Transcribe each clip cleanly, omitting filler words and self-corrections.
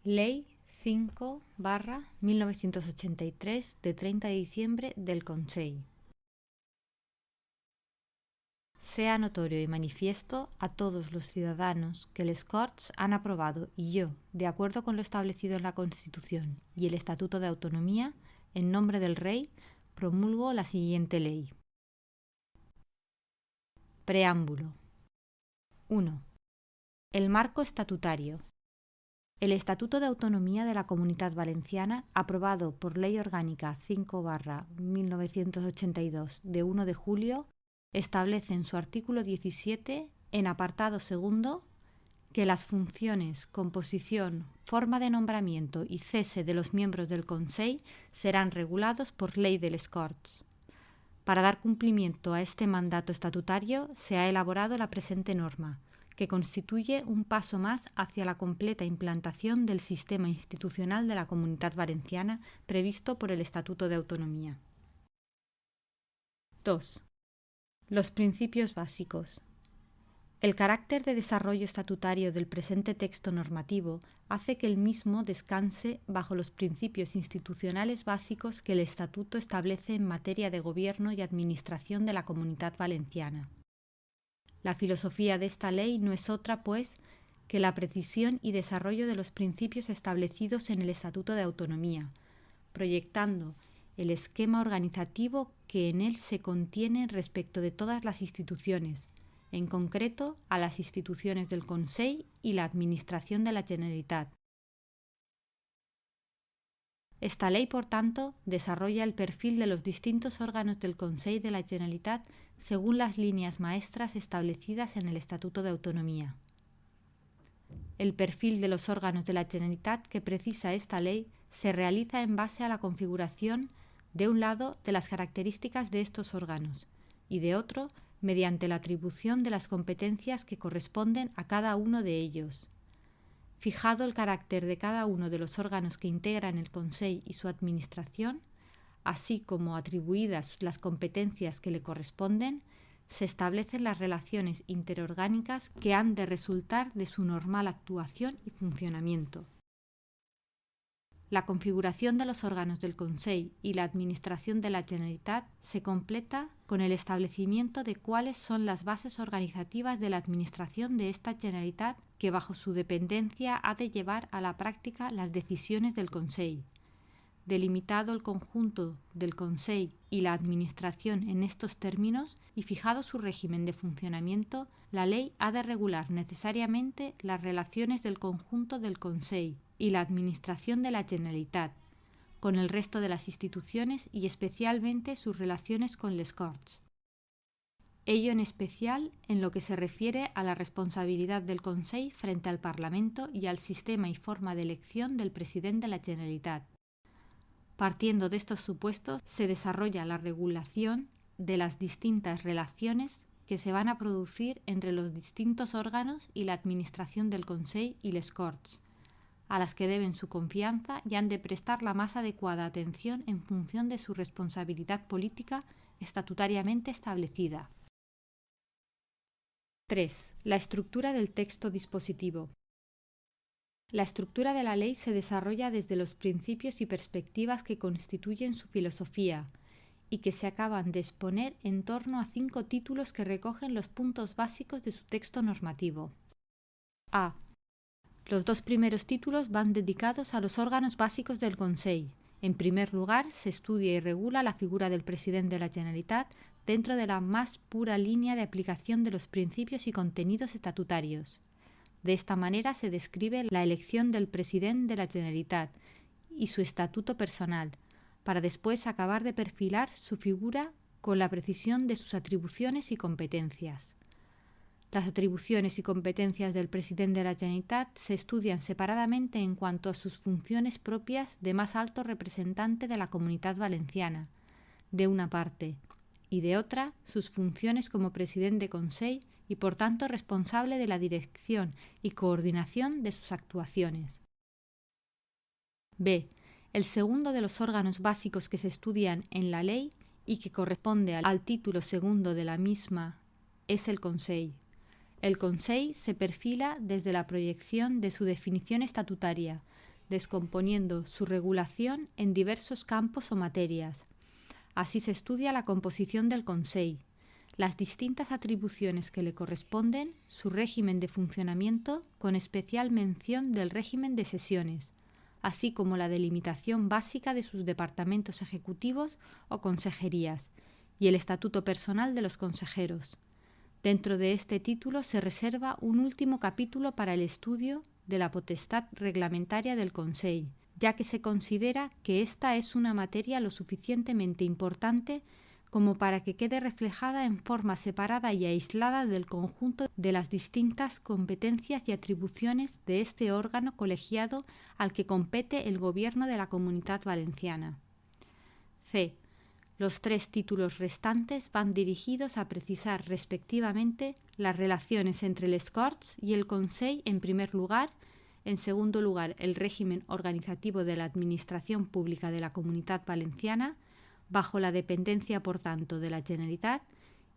Ley 5/1983 de 30 de diciembre del Consell. Sea notorio y manifiesto a todos los ciudadanos que les Corts han aprobado y yo, de acuerdo con lo establecido en la Constitución y el Estatuto de Autonomía, en nombre del Rey, promulgo la siguiente ley. Preámbulo. 1. El marco estatutario. El Estatuto de Autonomía de la Comunidad Valenciana, aprobado por Ley Orgánica 5/1982 de 1 de julio, establece en su artículo 17, en apartado segundo, que las funciones, composición, forma de nombramiento y cese de los miembros del Consell serán regulados por Ley de les Corts. Para dar cumplimiento a este mandato estatutario se ha elaborado la presente norma, que constituye un paso más hacia la completa implantación del sistema institucional de la Comunidad Valenciana previsto por el Estatuto de Autonomía. 2. Los principios básicos. El carácter de desarrollo estatutario del presente texto normativo hace que el mismo descanse bajo los principios institucionales básicos que el Estatuto establece en materia de gobierno y administración de la Comunidad Valenciana. La filosofía de esta ley no es otra, pues, que la precisión y desarrollo de los principios establecidos en el Estatuto de Autonomía, proyectando el esquema organizativo que en él se contiene respecto de todas las instituciones, en concreto a las instituciones del Consell y la Administración de la Generalitat. Esta ley, por tanto, desarrolla el perfil de los distintos órganos del Consell de la Generalitat según las líneas maestras establecidas en el Estatuto de Autonomía. El perfil de los órganos de la Generalitat que precisa esta ley se realiza en base a la configuración, de un lado, de las características de estos órganos y de otro, mediante la atribución de las competencias que corresponden a cada uno de ellos. Fijado el carácter de cada uno de los órganos que integran el Consell y su administración, así como atribuidas las competencias que le corresponden, se establecen las relaciones interorgánicas que han de resultar de su normal actuación y funcionamiento. La configuración de los órganos del Consell y la Administración de la Generalitat se completa con el establecimiento de cuáles son las bases organizativas de la Administración de esta Generalitat que bajo su dependencia ha de llevar a la práctica las decisiones del Consell. Delimitado el conjunto del Consell y la Administración en estos términos y fijado su régimen de funcionamiento, la ley ha de regular necesariamente las relaciones del conjunto del Consell y la Administración de la Generalitat con el resto de las instituciones y especialmente sus relaciones con les Corts. Ello en especial en lo que se refiere a la responsabilidad del Consell frente al Parlamento y al sistema y forma de elección del presidente de la Generalitat. Partiendo de estos supuestos, se desarrolla la regulación de las distintas relaciones que se van a producir entre los distintos órganos y la administración del Consell y les Corts, a las que deben su confianza y han de prestar la más adecuada atención en función de su responsabilidad política estatutariamente establecida. 3. La estructura del texto dispositivo. La estructura de la ley se desarrolla desde los principios y perspectivas que constituyen su filosofía y que se acaban de exponer en torno a 5 títulos que recogen los puntos básicos de su texto normativo. A. Los 2 primeros títulos van dedicados a los órganos básicos del Consell. En primer lugar, se estudia y regula la figura del presidente de la Generalitat dentro de la más pura línea de aplicación de los principios y contenidos estatutarios. De esta manera se describe la elección del presidente de la Generalitat y su estatuto personal, para después acabar de perfilar su figura con la precisión de sus atribuciones y competencias. Las atribuciones y competencias del presidente de la Generalitat se estudian separadamente en cuanto a sus funciones propias de más alto representante de la Comunidad Valenciana, de una parte, y de otra, sus funciones como presidente de Consell y por tanto responsable de la dirección y coordinación de sus actuaciones. B. El segundo de los órganos básicos que se estudian en la ley y que corresponde al título segundo de la misma es el Consell. El Consell se perfila desde la proyección de su definición estatutaria, descomponiendo su regulación en diversos campos o materias. Así se estudia la composición del Consell, las distintas atribuciones que le corresponden, su régimen de funcionamiento, con especial mención del régimen de sesiones, así como la delimitación básica de sus departamentos ejecutivos o consejerías, y el estatuto personal de los consejeros. Dentro de este título se reserva un último capítulo para el estudio de la potestad reglamentaria del Consell, ya que se considera que esta es una materia lo suficientemente importante como para que quede reflejada en forma separada y aislada del conjunto de las distintas competencias y atribuciones de este órgano colegiado al que compete el Gobierno de la Comunitat Valenciana. C. Los 3 títulos restantes van dirigidos a precisar respectivamente las relaciones entre les Corts y el Consell en primer lugar, en segundo lugar el régimen organizativo de la Administración Pública de la Comunitat Valenciana, bajo la dependencia, por tanto, de la Generalitat,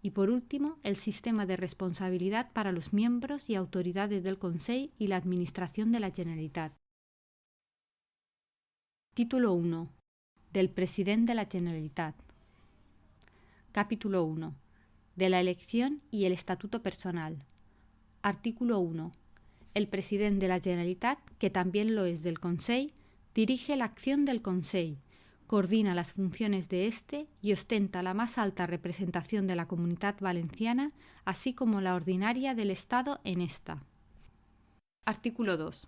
y por último, el sistema de responsabilidad para los miembros y autoridades del Consell y la Administración de la Generalitat. Título 1. Del President de la Generalitat. Capítulo 1. De la elección y el estatuto personal. Artículo 1. El President de la Generalitat, que también lo es del Consell, dirige la acción del Consell, coordina las funciones de éste y ostenta la más alta representación de la Comunitat Valenciana, así como la ordinaria del Estado en esta. Artículo 2.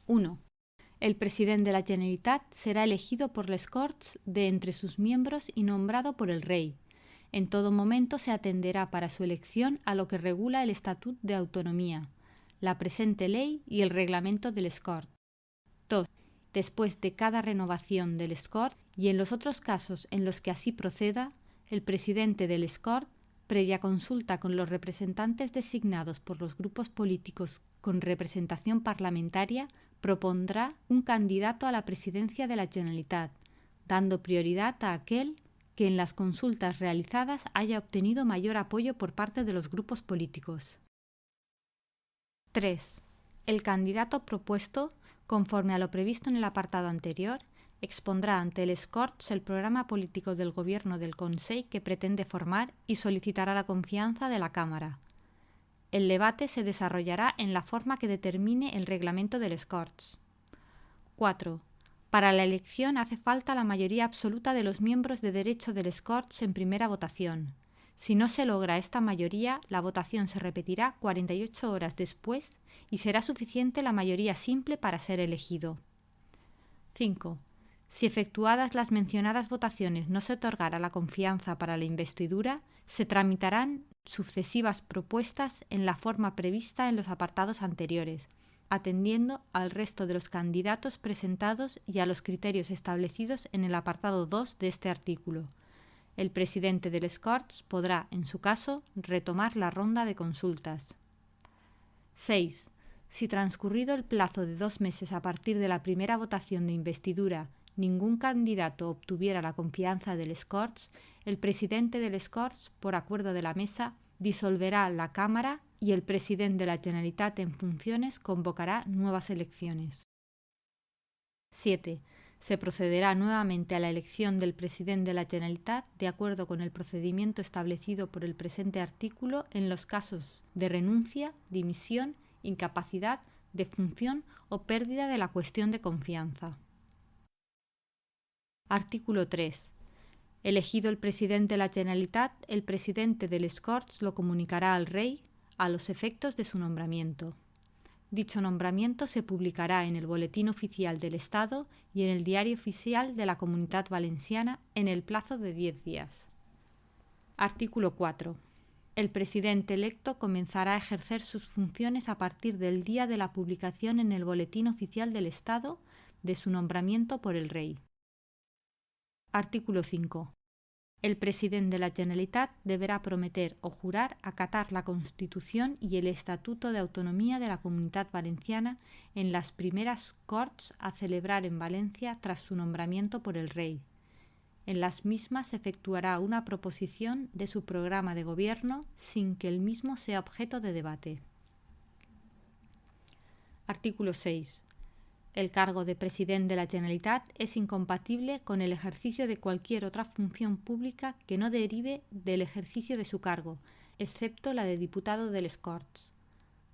1. El president de la Generalitat será elegido por les Corts de entre sus miembros y nombrado por el Rey. En todo momento se atenderá para su elección a lo que regula el Estatut de Autonomía, la presente ley y el reglamento del Corts. 2. Después de cada renovación del Corts y en los otros casos en los que así proceda, el presidente del Corts, previa consulta con los representantes designados por los grupos políticos con representación parlamentaria, propondrá un candidato a la presidencia de la Generalitat, dando prioridad a aquel que en las consultas realizadas haya obtenido mayor apoyo por parte de los grupos políticos. 3. El candidato propuesto, conforme a lo previsto en el apartado anterior, expondrá ante les Corts el programa político del Gobierno del Consell que pretende formar y solicitará la confianza de la Cámara. El debate se desarrollará en la forma que determine el reglamento de les Corts. 4. Para la elección hace falta la mayoría absoluta de los miembros de derecho de les Corts en primera votación. Si no se logra esta mayoría, la votación se repetirá 48 horas después y será suficiente la mayoría simple para ser elegido. 5. Si efectuadas las mencionadas votaciones no se otorgara la confianza para la investidura, se tramitarán sucesivas propuestas en la forma prevista en los apartados anteriores, atendiendo al resto de los candidatos presentados y a los criterios establecidos en el apartado 2 de este artículo. El presidente de les Corts podrá, en su caso, retomar la ronda de consultas. 6. Si transcurrido el plazo de 2 meses a partir de la primera votación de investidura ningún candidato obtuviera la confianza de les Corts, el presidente de les Corts, por acuerdo de la mesa, disolverá la Cámara y el presidente de la Generalitat en funciones convocará nuevas elecciones. 7. Se procederá nuevamente a la elección del presidente de la Generalitat de acuerdo con el procedimiento establecido por el presente artículo en los casos de renuncia, dimisión, incapacidad, defunción o pérdida de la cuestión de confianza. Artículo 3. Elegido el presidente de la Generalitat, el presidente de les Corts lo comunicará al Rey a los efectos de su nombramiento. Dicho nombramiento se publicará en el Boletín Oficial del Estado y en el Diario Oficial de la Comunitat Valenciana en el plazo de 10 días. Artículo 4. El presidente electo comenzará a ejercer sus funciones a partir del día de la publicación en el Boletín Oficial del Estado de su nombramiento por el Rey. Artículo 5. El presidente de la Generalitat deberá prometer o jurar acatar la Constitución y el Estatuto de Autonomía de la Comunitat Valenciana en las primeras Corts a celebrar en Valencia tras su nombramiento por el Rey. En las mismas se efectuará una proposición de su programa de gobierno sin que el mismo sea objeto de debate. Artículo 6. El cargo de president de la Generalitat es incompatible con el ejercicio de cualquier otra función pública que no derive del ejercicio de su cargo, excepto la de diputado de les Corts.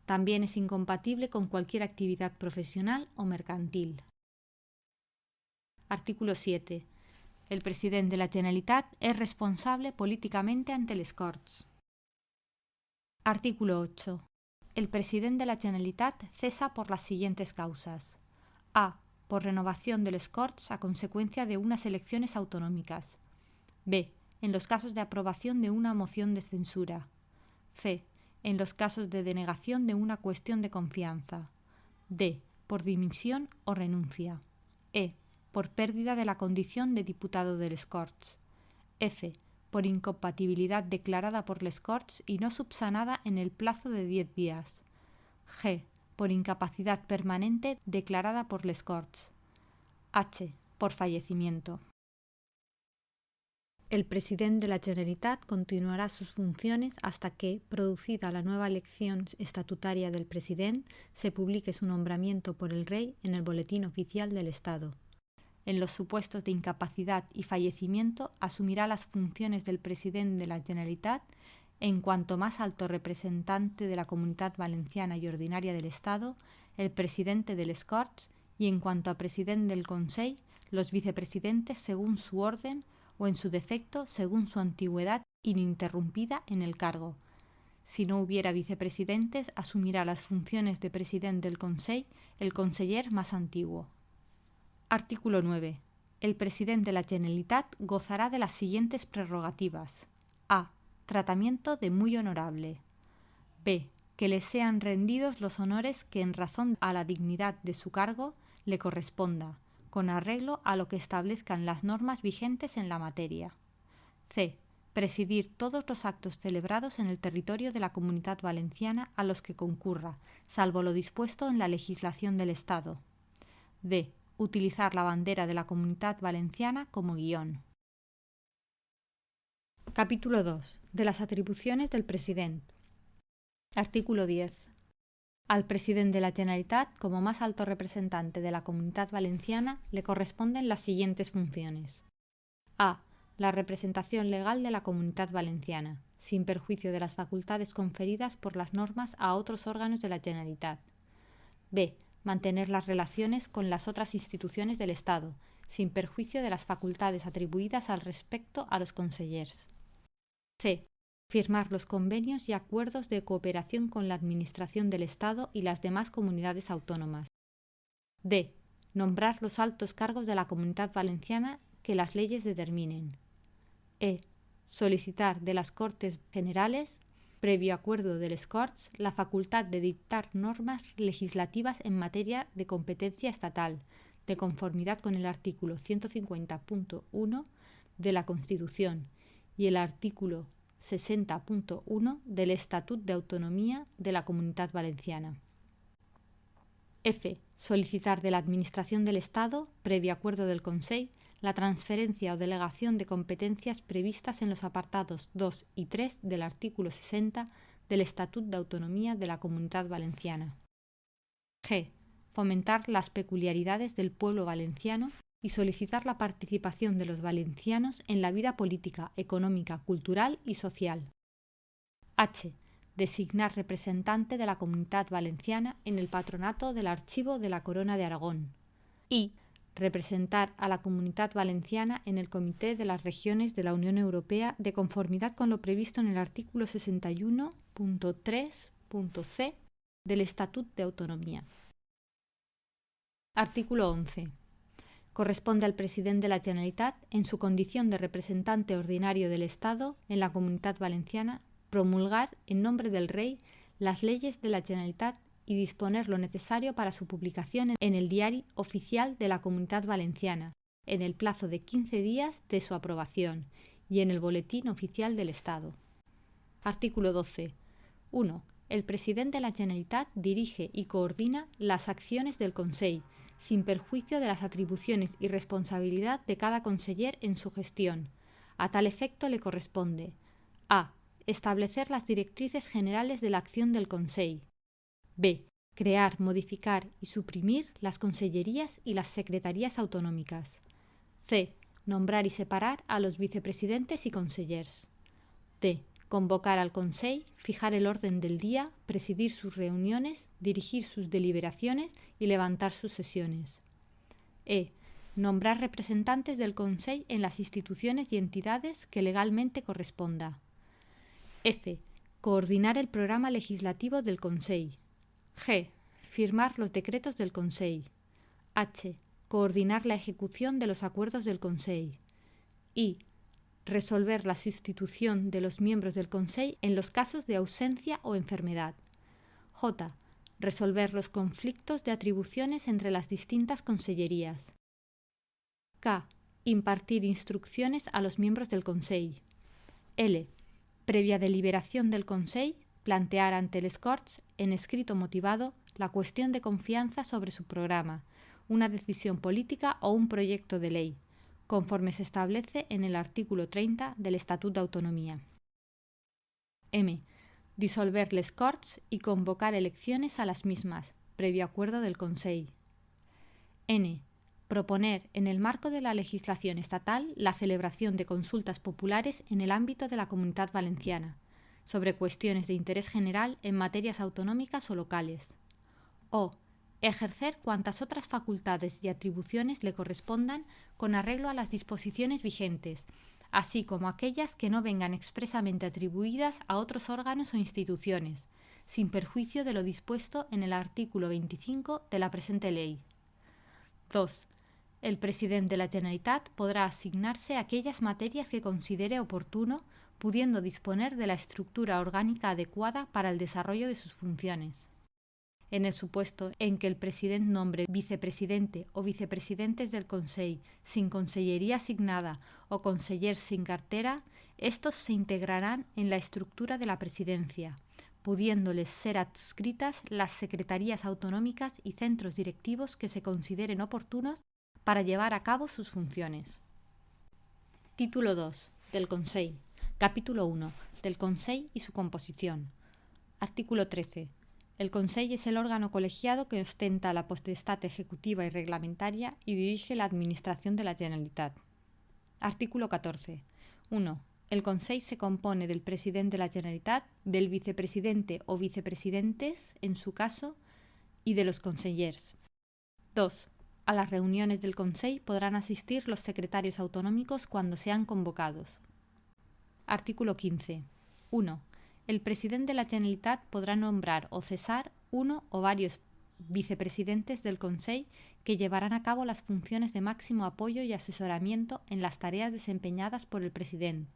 También es incompatible con cualquier actividad profesional o mercantil. Artículo 7. El president de la Generalitat es responsable políticamente ante les Corts. Artículo 8. El president de la Generalitat cesa por las siguientes causas. A. Por renovación de les Corts a consecuencia de unas elecciones autonómicas. B. En los casos de aprobación de una moción de censura. C. En los casos de denegación de una cuestión de confianza. D. Por dimisión o renuncia. E. Por pérdida de la condición de diputado de les Corts. F. Por incompatibilidad declarada por les Corts y no subsanada en el plazo de 10 días. G. Por incapacidad permanente declarada por les Corts. H. Por fallecimiento. El president de la Generalitat continuará sus funciones hasta que, producida la nueva elección estatutaria del president, se publique su nombramiento por el Rey en el Boletín Oficial del Estado. En los supuestos de incapacidad y fallecimiento, asumirá las funciones del president de la Generalitat en cuanto más alto representante de la Comunitat Valenciana y ordinaria del Estado, el presidente de les Corts, y en cuanto a president del Consell, los vicepresidentes según su orden o en su defecto según su antigüedad ininterrumpida en el cargo. Si no hubiera vicepresidentes, asumirá las funciones de president del Consell el conseller más antiguo. Artículo 9. El president de la Generalitat gozará de las siguientes prerrogativas. A. Tratamiento de muy honorable. B. Que le sean rendidos los honores que en razón a la dignidad de su cargo le corresponda, con arreglo a lo que establezcan las normas vigentes en la materia. C. Presidir todos los actos celebrados en el territorio de la Comunitat Valenciana a los que concurra, salvo lo dispuesto en la legislación del Estado. D. Utilizar la bandera de la Comunitat Valenciana como guión. Capítulo 2. De las atribuciones del president. Artículo 10. Al president de la Generalitat, como más alto representante de la Comunitat Valenciana, le corresponden las siguientes funciones. A. La representación legal de la Comunitat Valenciana, sin perjuicio de las facultades conferidas por las normas a otros órganos de la Generalitat. B. Mantener las relaciones con las otras instituciones del Estado, sin perjuicio de las facultades atribuidas al respecto a los consellers. C. Firmar los convenios y acuerdos de cooperación con la Administración del Estado y las demás comunidades autónomas. D. Nombrar los altos cargos de la Comunitat Valenciana que las leyes determinen. E. Solicitar de las Cortes Generales, previo acuerdo de les Corts, la facultad de dictar normas legislativas en materia de competencia estatal, de conformidad con el artículo 150.1 de la Constitución y el artículo 60.1 del Estatut de Autonomía de la Comunitat Valenciana. F. Solicitar de la Administración del Estado, previo acuerdo del Consell, la transferencia o delegación de competencias previstas en los apartados 2 y 3 del artículo 60 del Estatut de Autonomía de la Comunitat Valenciana. G. Fomentar las peculiaridades del pueblo valenciano y solicitar la participación de los valencianos en la vida política, económica, cultural y social. H. Designar representante de la Comunitat Valenciana en el patronato del Archivo de la Corona de Aragón. I. Representar a la Comunitat Valenciana en el Comité de las Regiones de la Unión Europea de conformidad con lo previsto en el artículo 61.3.c del Estatut de Autonomía. Artículo 11. Corresponde al president de la Generalitat, en su condición de representante ordinario del Estado en la Comunitat Valenciana, promulgar, en nombre del Rey, las leyes de la Generalitat y disponer lo necesario para su publicación en el Diari Oficial de la Comunitat Valenciana, en el plazo de 15 días de su aprobación, y en el Boletín Oficial del Estado. Artículo 12. 1. El president de la Generalitat dirige y coordina las acciones del Consell, sin perjuicio de las atribuciones y responsabilidad de cada conseller en su gestión. A tal efecto le corresponde: a. Establecer las directrices generales de la acción del Consell. B. Crear, modificar y suprimir las consellerías y las secretarías autonómicas. C. Nombrar y separar a los vicepresidentes y consellers. D. Convocar al Consell, fijar el orden del día, presidir sus reuniones, dirigir sus deliberaciones y levantar sus sesiones. E. Nombrar representantes del Consell en las instituciones y entidades que legalmente corresponda. F. Coordinar el programa legislativo del Consell. G. Firmar los decretos del Consell. H. Coordinar la ejecución de los acuerdos del Consell. I. Resolver la sustitución de los miembros del Consell en los casos de ausencia o enfermedad. J. Resolver los conflictos de atribuciones entre las distintas consellerías. K. Impartir instrucciones a los miembros del Consell. L. Previa deliberación del Consell, plantear ante les Corts, en escrito motivado, la cuestión de confianza sobre su programa, una decisión política o un proyecto de ley, conforme se establece en el artículo 30 del Estatut d'Autonomia. M. Disolver les Corts y convocar elecciones a las mismas, previo acuerdo del Consell. N. Proponer, en el marco de la legislación estatal, la celebración de consultas populares en el ámbito de la Comunitat Valenciana, sobre cuestiones de interés general en materias autonómicas o locales. O. Ejercer cuantas otras facultades y atribuciones le correspondan con arreglo a las disposiciones vigentes, así como aquellas que no vengan expresamente atribuidas a otros órganos o instituciones, sin perjuicio de lo dispuesto en el artículo 25 de la presente ley. 2. El president de la Generalitat podrá asignarse a aquellas materias que considere oportuno, pudiendo disponer de la estructura orgánica adecuada para el desarrollo de sus funciones. En el supuesto en que el president nombre vicepresidente o vicepresidentes del Consell sin consellería asignada o consellers sin cartera, estos se integrarán en la estructura de la presidencia, pudiéndoles ser adscritas las secretarías autonómicas y centros directivos que se consideren oportunos para llevar a cabo sus funciones. Título 2. Del Consell. Capítulo 1. Del Consell y su composición. Artículo 13. El Consell es el órgano colegiado que ostenta la potestad ejecutiva y reglamentaria y dirige la administración de la Generalitat. Artículo 14. 1. El Consell se compone del presidente de la Generalitat, del vicepresidente o vicepresidentes, en su caso, y de los consellers. 2. A las reuniones del Consell podrán asistir los secretarios autonómicos cuando sean convocados. Artículo 15. 1. El presidente de la Generalitat podrá nombrar o cesar uno o varios vicepresidentes del Consell que llevarán a cabo las funciones de máximo apoyo y asesoramiento en las tareas desempeñadas por el presidente.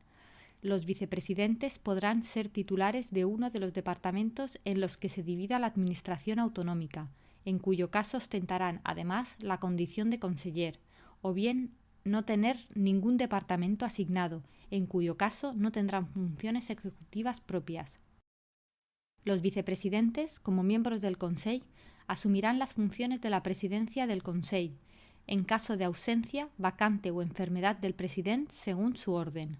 Los vicepresidentes podrán ser titulares de uno de los departamentos en los que se divida la administración autonómica, en cuyo caso ostentarán, además, la condición de conseller, o bien no tener ningún departamento asignado, en cuyo caso no tendrán funciones ejecutivas propias. Los vicepresidentes, como miembros del Consell, asumirán las funciones de la presidencia del Consell, en caso de ausencia, vacante o enfermedad del presidente según su orden.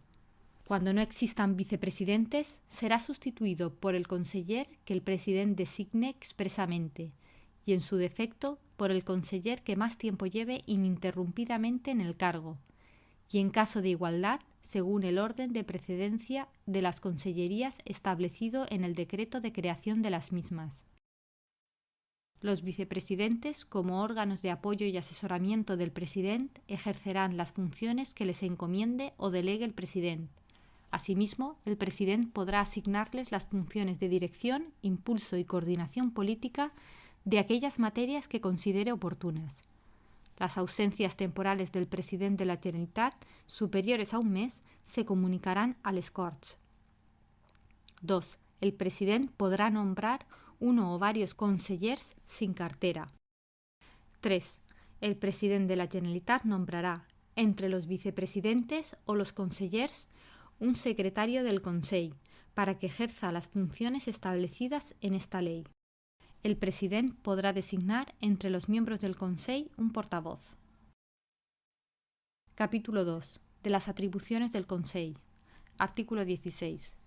Cuando no existan vicepresidentes, será sustituido por el conseller que el presidente designe expresamente, y en su defecto por el conseller que más tiempo lleve ininterrumpidamente en el cargo, y en caso de igualdad, según el orden de precedencia de las consellerías establecido en el decreto de creación de las mismas. Los vicepresidentes, como órganos de apoyo y asesoramiento del presidente, ejercerán las funciones que les encomiende o delegue el presidente. Asimismo, el presidente podrá asignarles las funciones de dirección, impulso y coordinación política de aquellas materias que considere oportunas. Las ausencias temporales del presidente de la Generalitat, superiores a un mes, se comunicarán a les Corts. 2. El presidente podrá nombrar uno o varios consellers sin cartera. 3. El presidente de la Generalitat nombrará, entre los vicepresidentes o los consellers, un secretario del Consell, para que ejerza las funciones establecidas en esta ley. El presidente podrá designar entre los miembros del Consell un portavoz. Capítulo 2. De las atribuciones del Consell. Artículo 16.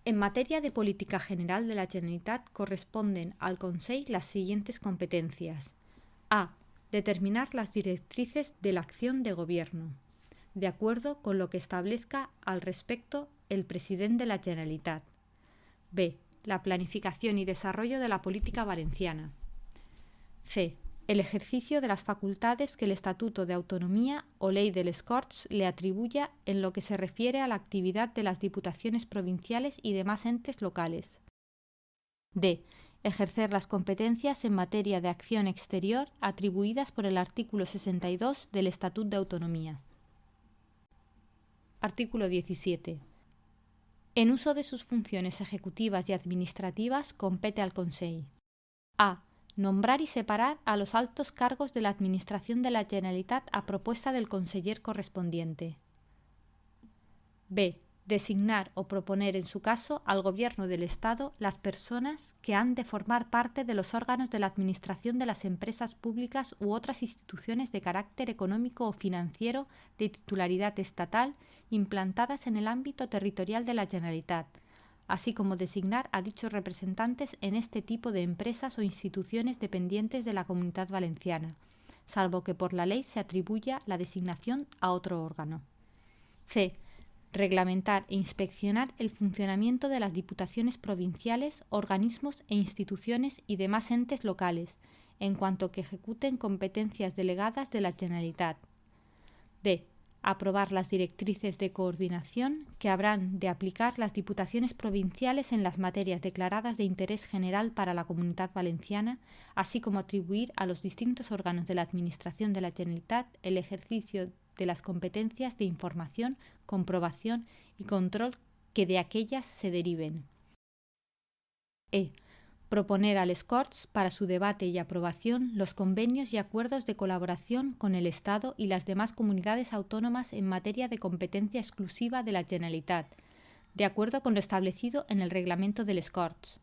En materia de política general de la Generalitat corresponden al Consell las siguientes competencias. A. Determinar las directrices de la acción de gobierno, de acuerdo con lo que establezca al respecto el presidente de la Generalitat. B. La planificación y desarrollo de la política valenciana. C. El ejercicio de las facultades que el Estatuto de Autonomía o Ley de les Corts le atribuya en lo que se refiere a la actividad de las diputaciones provinciales y demás entes locales. D. Ejercer las competencias en materia de acción exterior atribuidas por el artículo 62 del Estatut de Autonomía. Artículo 17. En uso de sus funciones ejecutivas y administrativas compete al Consell. A. Nombrar y separar a los altos cargos de la Administración de la Generalitat a propuesta del conseller correspondiente. B. Designar o proponer en su caso al Gobierno del Estado las personas que han de formar parte de los órganos de la administración de las empresas públicas u otras instituciones de carácter económico o financiero de titularidad estatal implantadas en el ámbito territorial de la Generalitat, así como designar a dichos representantes en este tipo de empresas o instituciones dependientes de la Comunidad Valenciana, salvo que por la ley se atribuya la designación a otro órgano. C. Reglamentar e inspeccionar el funcionamiento de las diputaciones provinciales, organismos e instituciones y demás entes locales, en cuanto que ejecuten competencias delegadas de la Generalitat. D. Aprobar las directrices de coordinación que habrán de aplicar las diputaciones provinciales en las materias declaradas de interés general para la Comunidad Valenciana, así como atribuir a los distintos órganos de la Administración de la Generalitat el ejercicio de las competencias de información, comprobación y control que de aquellas se deriven. E. Proponer a les Corts para su debate y aprobación los convenios y acuerdos de colaboración con el Estado y las demás comunidades autónomas en materia de competencia exclusiva de la Generalitat, de acuerdo con lo establecido en el reglamento de les Corts.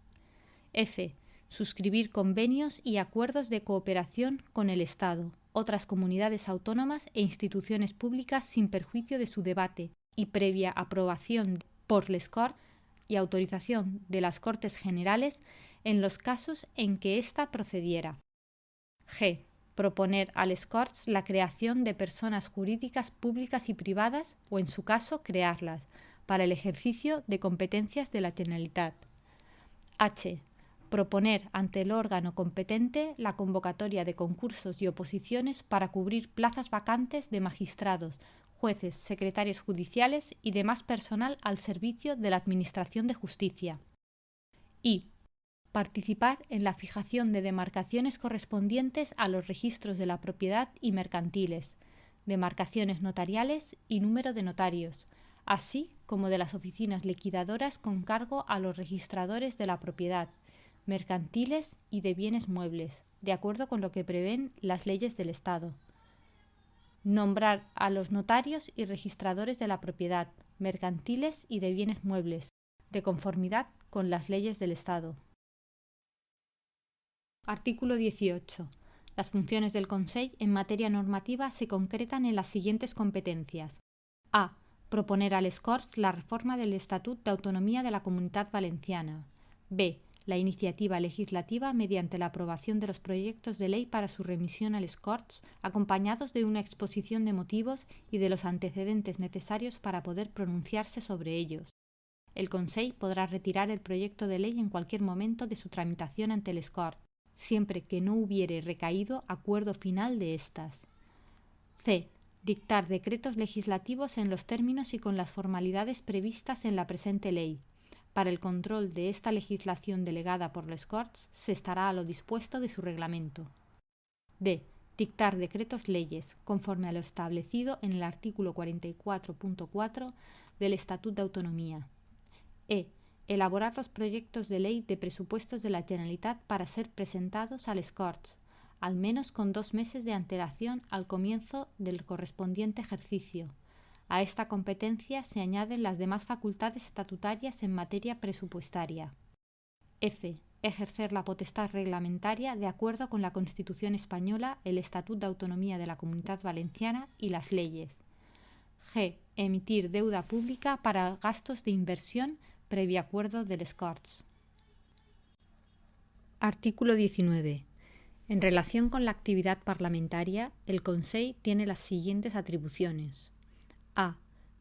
F. Suscribir convenios y acuerdos de cooperación con el Estado, otras comunidades autónomas e instituciones públicas sin perjuicio de su debate y previa aprobación por les Corts y autorización de las Cortes Generales en los casos en que ésta procediera. G. Proponer a les Corts la creación de personas jurídicas públicas y privadas, o en su caso crearlas, para el ejercicio de competencias de la Generalitat. H. Proponer ante el órgano competente la convocatoria de concursos y oposiciones para cubrir plazas vacantes de magistrados, jueces, secretarios judiciales y demás personal al servicio de la Administración de Justicia. I. Participar en la fijación de demarcaciones correspondientes a los registros de la propiedad y mercantiles, demarcaciones notariales y número de notarios, así como de las oficinas liquidadoras con cargo a los registradores de la propiedad, mercantiles y de bienes muebles, de acuerdo con lo que prevén las leyes del Estado. Nombrar a los notarios y registradores de la propiedad, mercantiles y de bienes muebles, de conformidad con las leyes del Estado. Artículo 18. Las funciones del Consell en materia normativa se concretan en las siguientes competencias. A. Proponer a les Corts la reforma del Estatut de Autonomía de la Comunidad Valenciana. B. La iniciativa legislativa mediante la aprobación de los proyectos de ley para su remisión a les Corts, acompañados de una exposición de motivos y de los antecedentes necesarios para poder pronunciarse sobre ellos. El Consell podrá retirar el proyecto de ley en cualquier momento de su tramitación ante les Corts, siempre que no hubiere recaído acuerdo final de éstas. C. Dictar decretos legislativos en los términos y con las formalidades previstas en la presente ley. Para el control de esta legislación delegada por les Corts se estará a lo dispuesto de su reglamento. D. Dictar decretos leyes, conforme a lo establecido en el artículo 44.4 del Estatut de Autonomía. E. Elaborar los proyectos de ley de presupuestos de la Generalitat para ser presentados a les Corts, al menos con 2 meses de antelación al comienzo del correspondiente ejercicio. A esta competencia se añaden las demás facultades estatutarias en materia presupuestaria. F. Ejercer la potestad reglamentaria de acuerdo con la Constitución española, el Estatut de Autonomía de la Comunidad Valenciana y las leyes. G. Emitir deuda pública para gastos de inversión previo acuerdo de les Corts. Artículo 19. En relación con la actividad parlamentaria, el Consell tiene las siguientes atribuciones. A.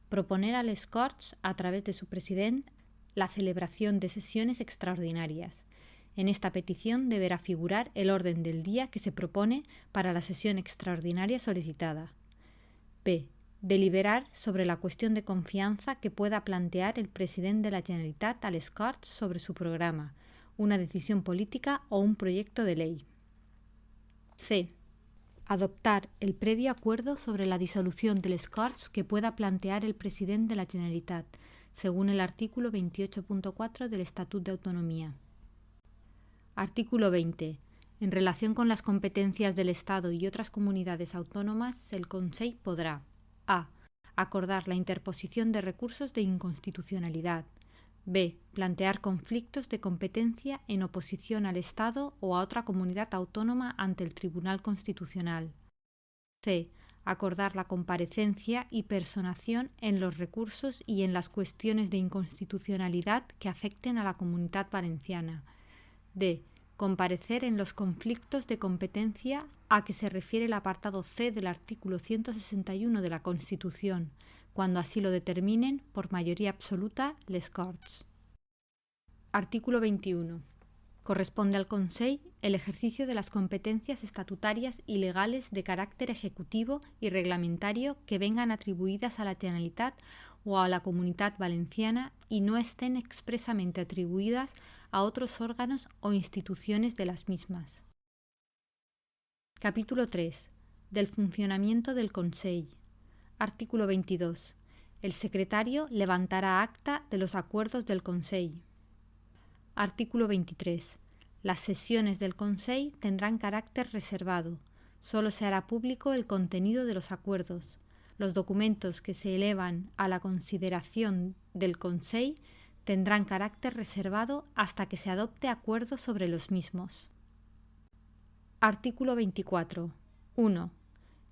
Proponer a les Corts, a través de su president, la celebración de sesiones extraordinarias. En esta petición deberá figurar el orden del día que se propone para la sesión extraordinaria solicitada. B. Deliberar sobre la cuestión de confianza que pueda plantear el president de la Generalitat a les Corts sobre su programa, una decisión política o un proyecto de ley. C. Adoptar el previo acuerdo sobre la disolución de les Corts que pueda plantear el president de la Generalitat, según el artículo 28.4 del Estatut d'Autonomia. Artículo 20. En relación con las competencias del Estado y otras comunidades autónomas, el Consell podrá a. Acordar la interposición de recursos de inconstitucionalidad. B. Plantear conflictos de competencia en oposición al Estado o a otra comunidad autónoma ante el Tribunal Constitucional. C. Acordar la comparecencia y personación en los recursos y en las cuestiones de inconstitucionalidad que afecten a la Comunidad Valenciana. D. Comparecer en los conflictos de competencia a que se refiere el apartado C del artículo 161 de la Constitución, cuando así lo determinen por mayoría absoluta les Corts. Artículo 21. Corresponde al Consell el ejercicio de las competencias estatutarias y legales de carácter ejecutivo y reglamentario que vengan atribuidas a la Generalitat o a la Comunitat Valenciana y no estén expresamente atribuidas a otros órganos o instituciones de las mismas. Capítulo 3. Del funcionamiento del Consell. Artículo 22. El secretario levantará acta de los acuerdos del Consell. Artículo 23. Las sesiones del Consell tendrán carácter reservado. Solo se hará público el contenido de los acuerdos. Los documentos que se elevan a la consideración del Consell tendrán carácter reservado hasta que se adopte acuerdo sobre los mismos. Artículo 24. 1.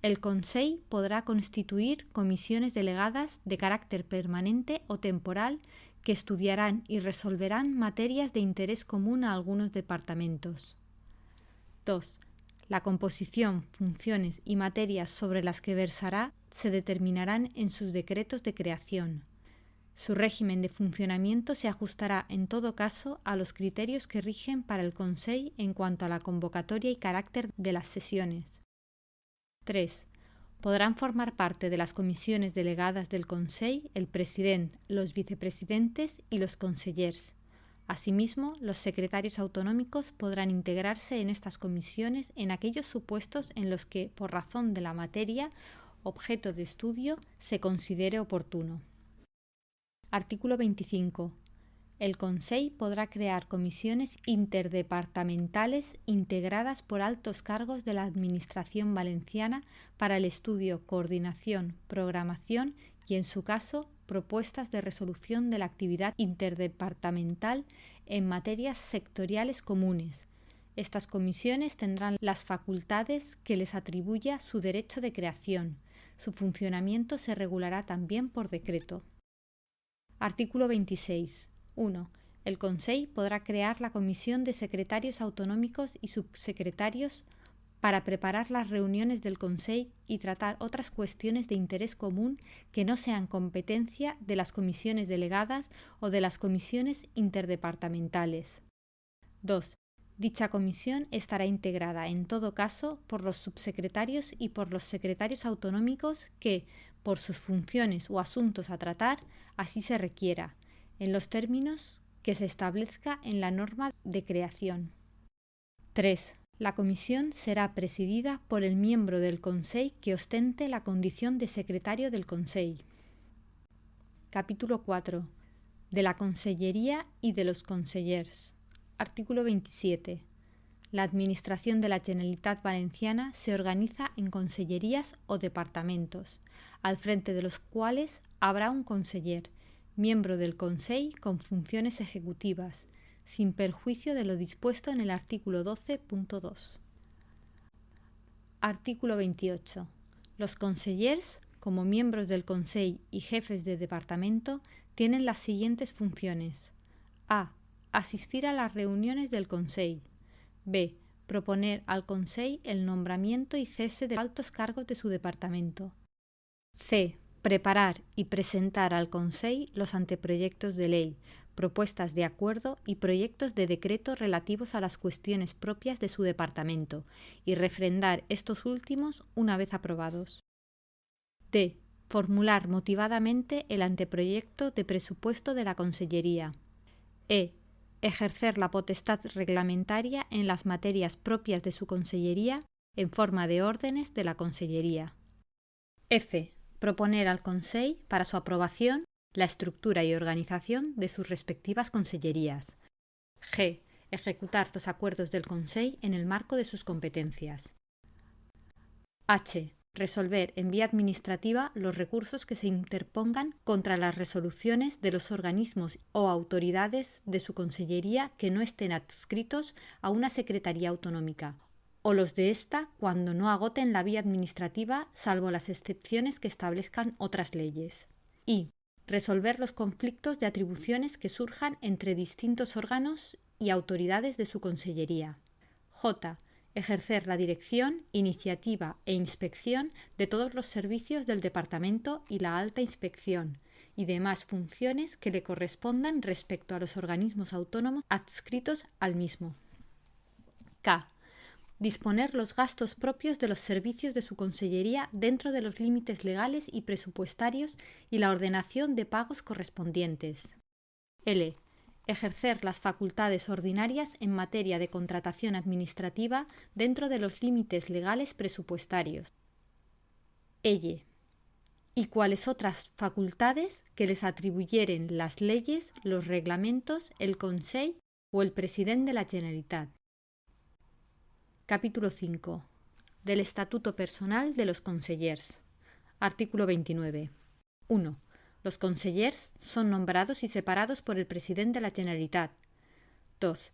El Consell podrá constituir comisiones delegadas de carácter permanente o temporal que estudiarán y resolverán materias de interés común a algunos departamentos. 2. La composición, funciones y materias sobre las que versará se determinarán en sus decretos de creación. Su régimen de funcionamiento se ajustará en todo caso a los criterios que rigen para el Consell en cuanto a la convocatoria y carácter de las sesiones. 3. Podrán formar parte de las comisiones delegadas del Consell el president, los vicepresidentes y los consellers. Asimismo, los secretarios autonómicos podrán integrarse en estas comisiones en aquellos supuestos en los que, por razón de la materia, objeto de estudio, se considere oportuno. Artículo 25. El Consell podrá crear comisiones interdepartamentales integradas por altos cargos de la Administración valenciana para el estudio, coordinación, programación y, en su caso, propuestas de resolución de la actividad interdepartamental en materias sectoriales comunes. Estas comisiones tendrán las facultades que les atribuya su derecho de creación. Su funcionamiento se regulará también por decreto. Artículo 26. 1. El Consell podrá crear la comisión de secretarios autonómicos y subsecretarios para preparar las reuniones del Consell y tratar otras cuestiones de interés común que no sean competencia de las comisiones delegadas o de las comisiones interdepartamentales. 2. Dicha comisión estará integrada, en todo caso, por los subsecretarios y por los secretarios autonómicos que, por sus funciones o asuntos a tratar, así se requiera, en los términos que se establezca en la norma de creación. 3. La comisión será presidida por el miembro del Consell que ostente la condición de secretario del Consell. Capítulo 4. De la Consellería y de los consellers. Artículo 27. La Administración de la Generalitat Valenciana se organiza en consellerías o departamentos, al frente de los cuales habrá un conseller, miembro del Consell con funciones ejecutivas, sin perjuicio de lo dispuesto en el artículo 12.2. Artículo 28. Los consellers, como miembros del Consell y jefes de departamento, tienen las siguientes funciones. A. Asistir a las reuniones del Consell. B. Proponer al Consell el nombramiento y cese de altos cargos de su departamento. C. Preparar y presentar al Consell los anteproyectos de ley, propuestas de acuerdo y proyectos de decreto relativos a las cuestiones propias de su departamento y refrendar estos últimos una vez aprobados. D. Formular motivadamente el anteproyecto de presupuesto de la Consellería. E. Ejercer la potestad reglamentaria en las materias propias de su Consellería en forma de órdenes de la Consellería. F. Proponer al Consell para su aprobación la estructura y organización de sus respectivas consellerías. G. Ejecutar los acuerdos del Consell en el marco de sus competencias. H. Resolver en vía administrativa los recursos que se interpongan contra las resoluciones de los organismos o autoridades de su consellería que no estén adscritos a una secretaría autonómica, o los de ésta cuando no agoten la vía administrativa, salvo las excepciones que establezcan otras leyes. I. Resolver los conflictos de atribuciones que surjan entre distintos órganos y autoridades de su consellería. J. Ejercer la dirección, iniciativa e inspección de todos los servicios del departamento y la alta inspección, y demás funciones que le correspondan respecto a los organismos autónomos adscritos al mismo. K. Disponer los gastos propios de los servicios de su consellería dentro de los límites legales y presupuestarios y la ordenación de pagos correspondientes. L. Ejercer las facultades ordinarias en materia de contratación administrativa dentro de los límites legales presupuestarios. L. Y cuáles otras facultades que les atribuyeren las leyes, los reglamentos, el Consell o el president de la Generalitat. Capítulo 5. Del Estatuto Personal de los Consellers. Artículo 29. 1. Los consellers son nombrados y separados por el president de la Generalitat. 2.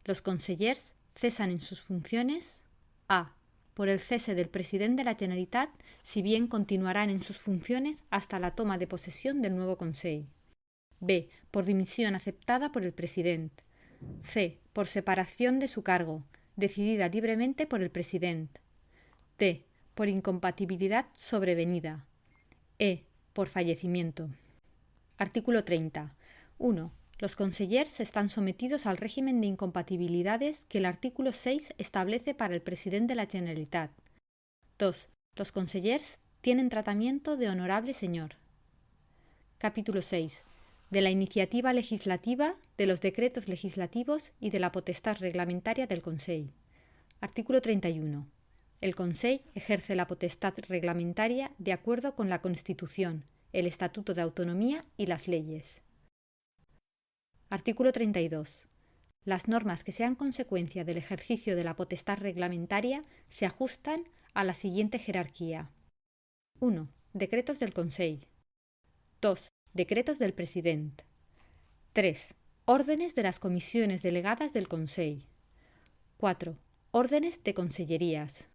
Los consellers cesan en sus funciones a. Por el cese del president de la Generalitat, si bien continuarán en sus funciones hasta la toma de posesión del nuevo Consell. b. Por dimisión aceptada por el president. c. Por separación de su cargo, decidida libremente por el president. d. Por incompatibilidad sobrevenida. e. Por fallecimiento. Artículo 30. 1. Los consellers están sometidos al régimen de incompatibilidades que el artículo 6 establece para el president de la Generalitat. 2. Los consellers tienen tratamiento de honorable señor. Capítulo 6. De la iniciativa legislativa, de los decretos legislativos y de la potestad reglamentaria del Consell. Artículo 31. El Consell ejerce la potestad reglamentaria de acuerdo con la Constitución, el Estatuto de Autonomía y las leyes. Artículo 32. Las normas que sean consecuencia del ejercicio de la potestad reglamentaria se ajustan a la siguiente jerarquía. 1. Decretos del Consell. 2. Decretos del president. 3. Órdenes de las comisiones delegadas del Consell. 4. Órdenes de consellerías.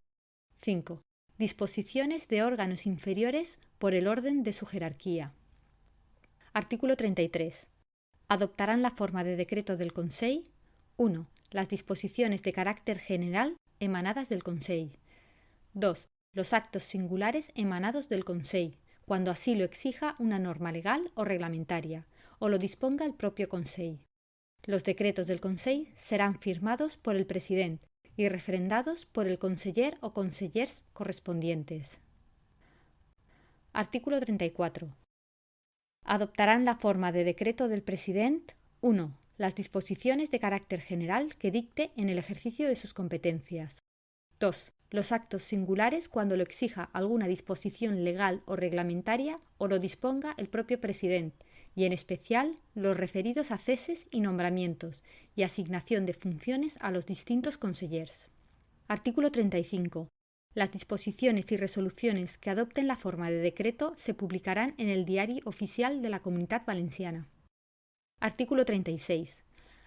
5. Disposiciones de órganos inferiores por el orden de su jerarquía. Artículo 33. Adoptarán la forma de decreto del Consell. 1. Las disposiciones de carácter general emanadas del Consell. 2. Los actos singulares emanados del Consell, cuando así lo exija una norma legal o reglamentaria, o lo disponga el propio Consell. Los decretos del Consell serán firmados por el president y refrendados por el conseller o consellers correspondientes. Artículo 34. Adoptarán la forma de decreto del president 1. Las disposiciones de carácter general que dicte en el ejercicio de sus competencias. 2. Los actos singulares cuando lo exija alguna disposición legal o reglamentaria o lo disponga el propio president, y en especial los referidos a ceses y nombramientos y asignación de funciones a los distintos consellers. Artículo 35. Las disposiciones y resoluciones que adopten la forma de decreto se publicarán en el Diari Oficial de la Comunitat Valenciana. Artículo 36.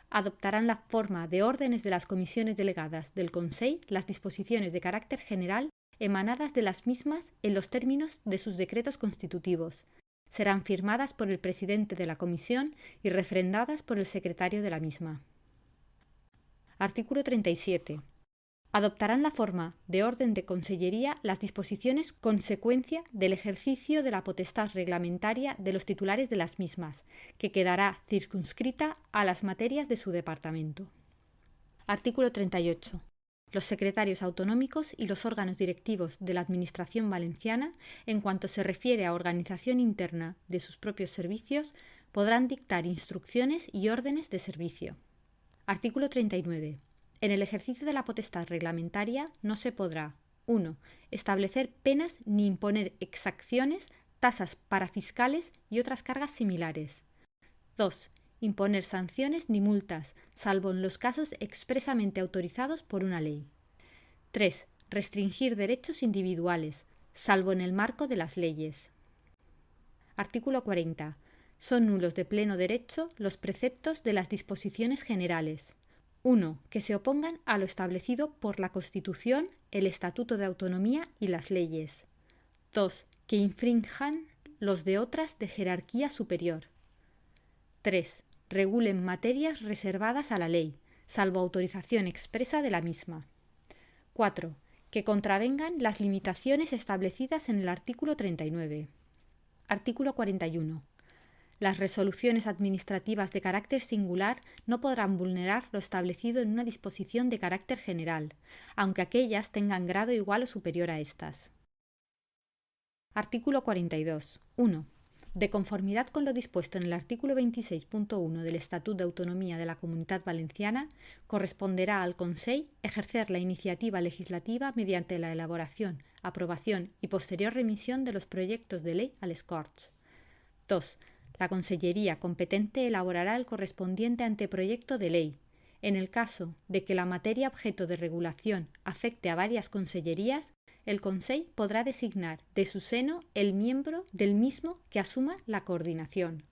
Adoptarán la forma de órdenes de las comisiones delegadas del Consell las disposiciones de carácter general emanadas de las mismas en los términos de sus decretos constitutivos, Serán firmadas por el presidente de la Comisión y refrendadas por el secretario de la misma. Artículo 37. Adoptarán la forma de orden de Consellería las disposiciones consecuencia del ejercicio de la potestad reglamentaria de los titulares de las mismas, que quedará circunscrita a las materias de su departamento. Artículo 38. Los secretarios autonómicos y los órganos directivos de la Administración valenciana, en cuanto se refiere a organización interna de sus propios servicios, podrán dictar instrucciones y órdenes de servicio. Artículo 39. En el ejercicio de la potestad reglamentaria no se podrá 1. Establecer penas ni imponer exacciones, tasas parafiscales y otras cargas similares. 2. Imponer sanciones ni multas, salvo en los casos expresamente autorizados por una ley. 3. Restringir derechos individuales, salvo en el marco de las leyes. Artículo 40. Son nulos de pleno derecho los preceptos de las disposiciones generales. 1. Que se opongan a lo establecido por la Constitución, el Estatuto de Autonomía y las leyes. 2. Que infrinjan los de otras de jerarquía superior. 3. Regulen materias reservadas a la ley, salvo autorización expresa de la misma. 4. Que contravengan las limitaciones establecidas en el artículo 39. Artículo 41. Las resoluciones administrativas de carácter singular no podrán vulnerar lo establecido en una disposición de carácter general, aunque aquellas tengan grado igual o superior a estas. Artículo 42. 1. De conformidad con lo dispuesto en el artículo 26.1 del Estatut de Autonomía de la Comunitat Valenciana, corresponderá al Consell ejercer la iniciativa legislativa mediante la elaboración, aprobación y posterior remisión de los proyectos de ley a les Corts. 2. La Consellería competente elaborará el correspondiente anteproyecto de ley. En el caso de que la materia objeto de regulación afecte a varias consellerías, el Consell podrá designar de su seno el miembro del mismo que asuma la coordinación.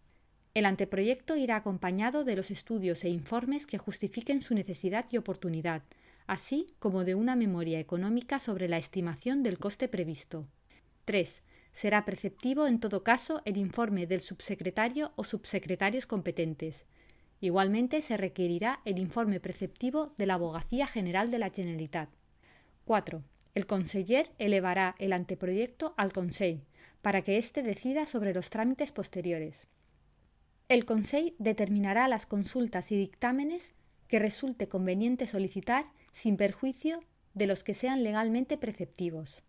El anteproyecto irá acompañado de los estudios e informes que justifiquen su necesidad y oportunidad, así como de una memoria económica sobre la estimación del coste previsto. 3. Será preceptivo en todo caso el informe del subsecretario o subsecretarios competentes. Igualmente se requerirá el informe preceptivo de la Abogacía General de la Generalitat. 4. El conseller elevará el anteproyecto al Consell, para que éste decida sobre los trámites posteriores. El Consell determinará las consultas y dictámenes que resulte conveniente solicitar sin perjuicio de los que sean legalmente preceptivos.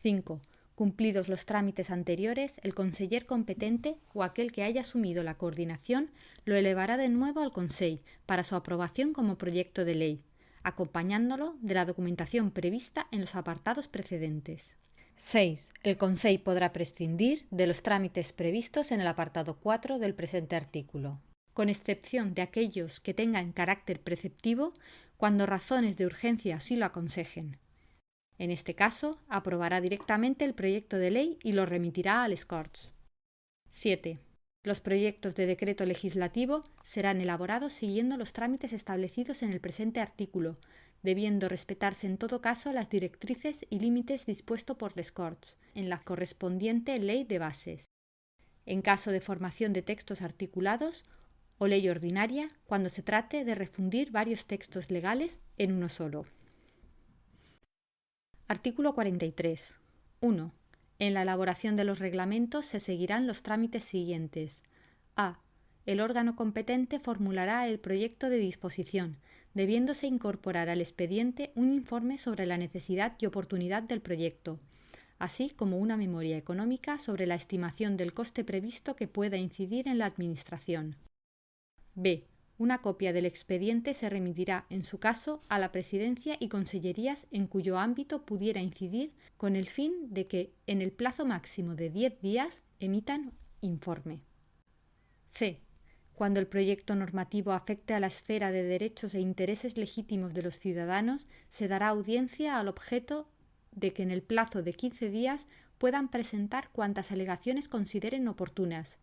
5. Cumplidos los trámites anteriores, el conseller competente o aquel que haya asumido la coordinación lo elevará de nuevo al Consell para su aprobación como proyecto de ley, acompañándolo de la documentación prevista en los apartados precedentes. 6. El Consell podrá prescindir de los trámites previstos en el apartado 4 del presente artículo, con excepción de aquellos que tengan carácter preceptivo, cuando razones de urgencia así lo aconsejen. En este caso, aprobará directamente el proyecto de ley y lo remitirá a les Corts. 7. Los proyectos de decreto legislativo serán elaborados siguiendo los trámites establecidos en el presente artículo, debiendo respetarse en todo caso las directrices y límites dispuestos por les Corts en la correspondiente ley de bases. En caso de formación de textos articulados o ley ordinaria, cuando se trate de refundir varios textos legales en uno solo. Artículo 43. 1. En la elaboración de los reglamentos se seguirán los trámites siguientes. A. El órgano competente formulará el proyecto de disposición, debiéndose incorporar al expediente un informe sobre la necesidad y oportunidad del proyecto, así como una memoria económica sobre la estimación del coste previsto que pueda incidir en la Administración. B. Una copia del expediente se remitirá, en su caso, a la Presidencia y Consellerías en cuyo ámbito pudiera incidir, con el fin de que, en el plazo máximo de 10 días, emitan informe. C. Cuando el proyecto normativo afecte a la esfera de derechos e intereses legítimos de los ciudadanos, se dará audiencia al objeto de que en el plazo de 15 días puedan presentar cuantas alegaciones consideren oportunas,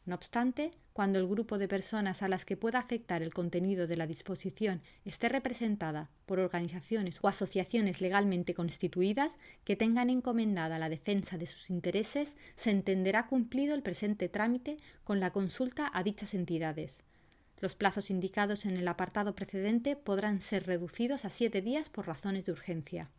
No obstante, cuando el grupo de personas a las que pueda afectar el contenido de la disposición esté representada por organizaciones o asociaciones legalmente constituidas que tengan encomendada la defensa de sus intereses, se entenderá cumplido el presente trámite con la consulta a dichas entidades. Los plazos indicados en el apartado precedente podrán ser reducidos a 7 días por razones de urgencia.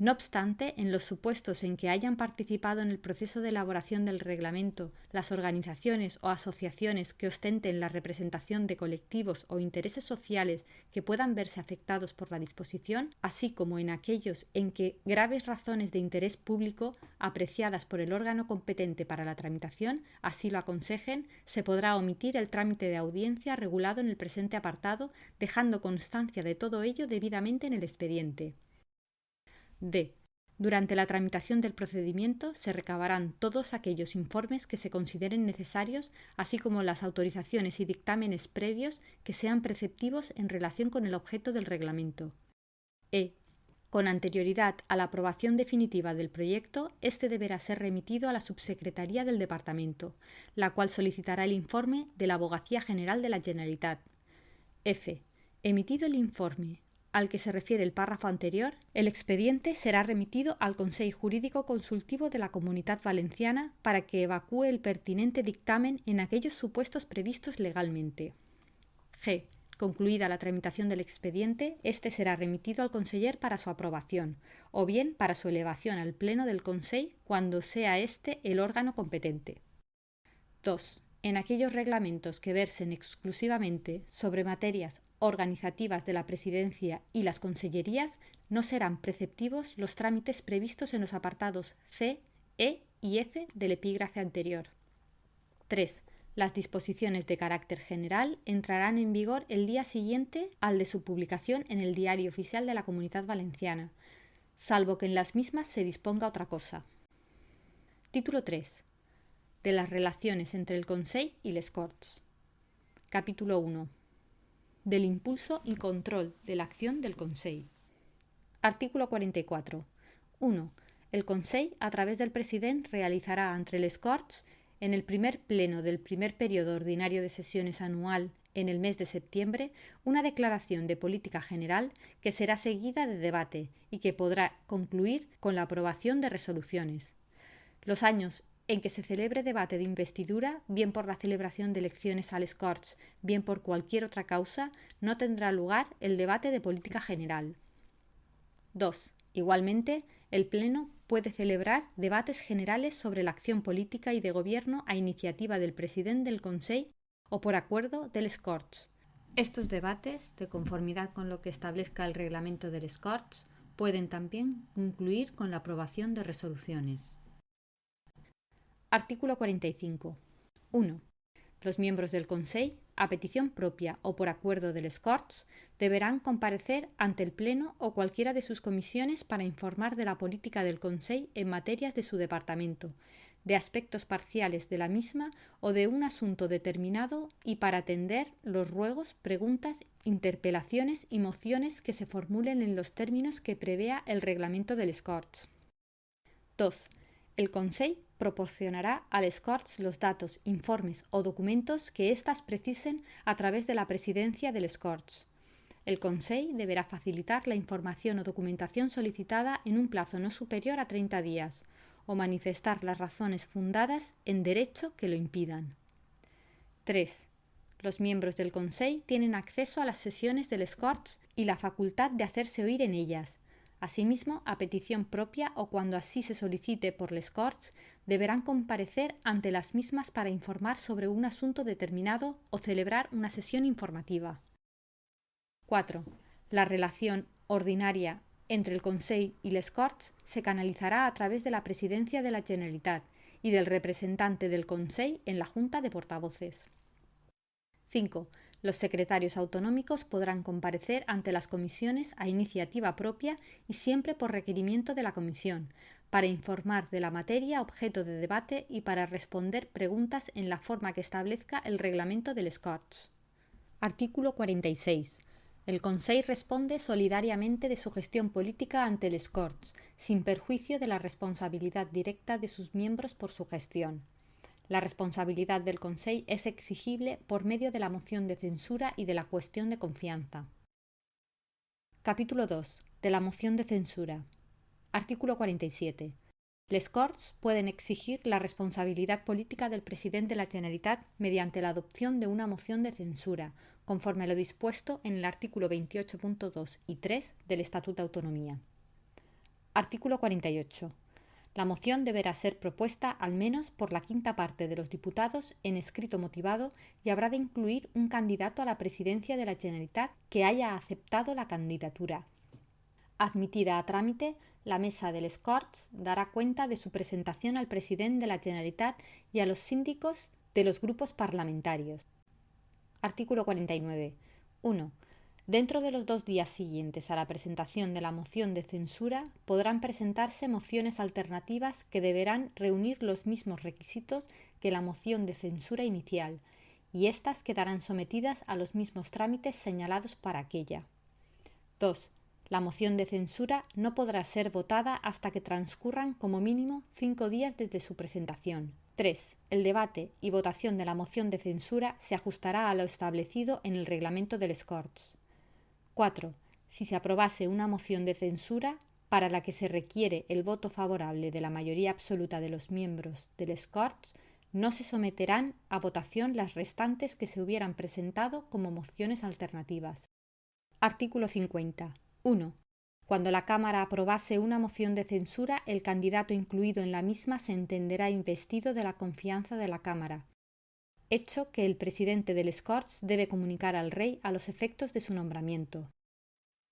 No obstante, en los supuestos en que hayan participado en el proceso de elaboración del reglamento las organizaciones o asociaciones que ostenten la representación de colectivos o intereses sociales que puedan verse afectados por la disposición, así como en aquellos en que graves razones de interés público apreciadas por el órgano competente para la tramitación así lo aconsejen, se podrá omitir el trámite de audiencia regulado en el presente apartado, dejando constancia de todo ello debidamente en el expediente. D. Durante la tramitación del procedimiento se recabarán todos aquellos informes que se consideren necesarios, así como las autorizaciones y dictámenes previos que sean preceptivos en relación con el objeto del reglamento. E. Con anterioridad a la aprobación definitiva del proyecto, este deberá ser remitido a la Subsecretaría del Departamento, la cual solicitará el informe de la Abogacía General de la Generalitat. F. Emitido el informe al que se refiere el párrafo anterior, el expediente será remitido al Consell Jurídico Consultivo de la Comunitat Valenciana para que evacúe el pertinente dictamen en aquellos supuestos previstos legalmente. G. Concluida la tramitación del expediente, este será remitido al conseller para su aprobación, o bien para su elevación al Pleno del Consell cuando sea éste el órgano competente. 2. En aquellos reglamentos que versen exclusivamente sobre materias organizativas de la Presidencia y las Consellerías, no serán preceptivos los trámites previstos en los apartados C, E y F del epígrafe anterior. 3. Las disposiciones de carácter general entrarán en vigor el día siguiente al de su publicación en el Diario Oficial de la Comunitat Valenciana, salvo que en las mismas se disponga otra cosa. Título 3. De las relaciones entre el Consell y les Corts. Capítulo 1. Del impulso y control de la acción del Consell. Artículo 44. 1. El Consell, a través del president, realizará ante les Corts, en el primer pleno del primer periodo ordinario de sesiones anual en el mes de septiembre, una declaración de política general que será seguida de debate y que podrá concluir con la aprobación de resoluciones. Los años en que se celebre debate de investidura, bien por la celebración de elecciones a les Corts, bien por cualquier otra causa, no tendrá lugar el debate de política general. 2. Igualmente, el Pleno puede celebrar debates generales sobre la acción política y de gobierno a iniciativa del presidente del Consell o por acuerdo de les Corts. Estos debates, de conformidad con lo que establezca el reglamento de les Corts, pueden también concluir con la aprobación de resoluciones. Artículo 45. 1. Los miembros del Consell, a petición propia o por acuerdo de les Corts, deberán comparecer ante el Pleno o cualquiera de sus comisiones para informar de la política del Consell en materias de su departamento, de aspectos parciales de la misma o de un asunto determinado y para atender los ruegos, preguntas, interpelaciones y mociones que se formulen en los términos que prevea el reglamento de les Corts. 2. El Consell proporcionará a les Corts los datos, informes o documentos que éstas precisen a través de la presidencia de les Corts. El Consell deberá facilitar la información o documentación solicitada en un plazo no superior a 30 días o manifestar las razones fundadas en derecho que lo impidan. 3. Los miembros del Consell tienen acceso a las sesiones de les Corts y la facultad de hacerse oír en ellas. Asimismo, a petición propia o cuando así se solicite por les Corts, deberán comparecer ante las mismas para informar sobre un asunto determinado o celebrar una sesión informativa. 4. La relación ordinaria entre el Consell y les Corts se canalizará a través de la Presidencia de la Generalitat y del representante del Consell en la Junta de Portavoces. 5. Los secretarios autonómicos podrán comparecer ante las comisiones a iniciativa propia y siempre por requerimiento de la comisión, para informar de la materia objeto de debate y para responder preguntas en la forma que establezca el reglamento de les Corts. Artículo 46. El Consell responde solidariamente de su gestión política ante les Corts, sin perjuicio de la responsabilidad directa de sus miembros por su gestión. La responsabilidad del Consejo es exigible por medio de la moción de censura y de la cuestión de confianza. Capítulo 2. De la moción de censura. Artículo 47. Les Corts pueden exigir la responsabilidad política del presidente de la Generalitat mediante la adopción de una moción de censura, conforme a lo dispuesto en el artículo 28.2 y 3 del Estatuto de Autonomía. Artículo 48. La moción deberá ser propuesta al menos por la quinta parte de los diputados en escrito motivado y habrá de incluir un candidato a la presidencia de la Generalitat que haya aceptado la candidatura. Admitida a trámite, la Mesa de les Corts dará cuenta de su presentación al presidente de la Generalitat y a los síndicos de los grupos parlamentarios. Artículo 49. 1. Dentro de los 2 días siguientes a la presentación de la moción de censura, podrán presentarse mociones alternativas que deberán reunir los mismos requisitos que la moción de censura inicial, y éstas quedarán sometidas a los mismos trámites señalados para aquella. 2. La moción de censura no podrá ser votada hasta que transcurran como mínimo 5 días desde su presentación. 3. El debate y votación de la moción de censura se ajustará a lo establecido en el reglamento de les Corts. 4. Si se aprobase una moción de censura para la que se requiere el voto favorable de la mayoría absoluta de los miembros de les Corts, no se someterán a votación las restantes que se hubieran presentado como mociones alternativas. Artículo 50. 1. Cuando la Cámara aprobase una moción de censura, el candidato incluido en la misma se entenderá investido de la confianza de la Cámara, hecho que el presidente de les Corts debe comunicar al Rey a los efectos de su nombramiento.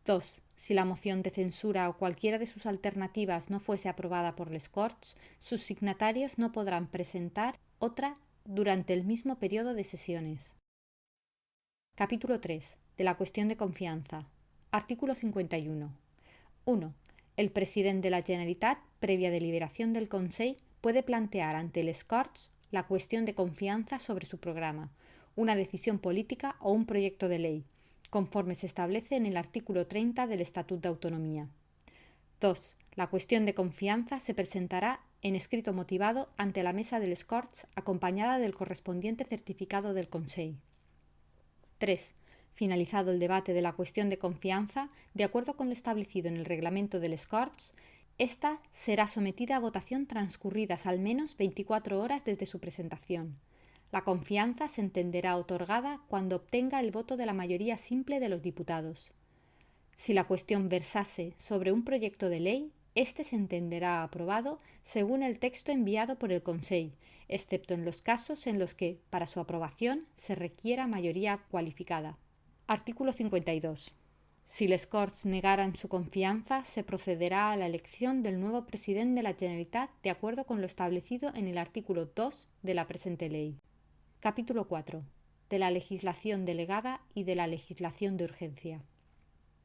2. Si la moción de censura o cualquiera de sus alternativas no fuese aprobada por les Corts, sus signatarios no podrán presentar otra durante el mismo periodo de sesiones. Capítulo 3. De la cuestión de confianza. Artículo 51. 1. El presidente de la Generalitat, previa deliberación del Consejo, puede plantear ante les Corts la cuestión de confianza sobre su programa, una decisión política o un proyecto de ley, conforme se establece en el artículo 30 del Estatuto de Autonomía. 2. La cuestión de confianza se presentará en escrito motivado ante la Mesa de les Corts acompañada del correspondiente certificado del Consejo. 3. Finalizado el debate de la cuestión de confianza, de acuerdo con lo establecido en el reglamento de les Corts, esta será sometida a votación transcurridas al menos 24 horas desde su presentación. La confianza se entenderá otorgada cuando obtenga el voto de la mayoría simple de los diputados. Si la cuestión versase sobre un proyecto de ley, éste se entenderá aprobado según el texto enviado por el Consejo, excepto en los casos en los que, para su aprobación, se requiera mayoría cualificada. Artículo 52. Si les Corts negaran su confianza, se procederá a la elección del nuevo presidente de la Generalitat de acuerdo con lo establecido en el artículo 2 de la presente ley. Capítulo 4. De la legislación delegada y de la legislación de urgencia.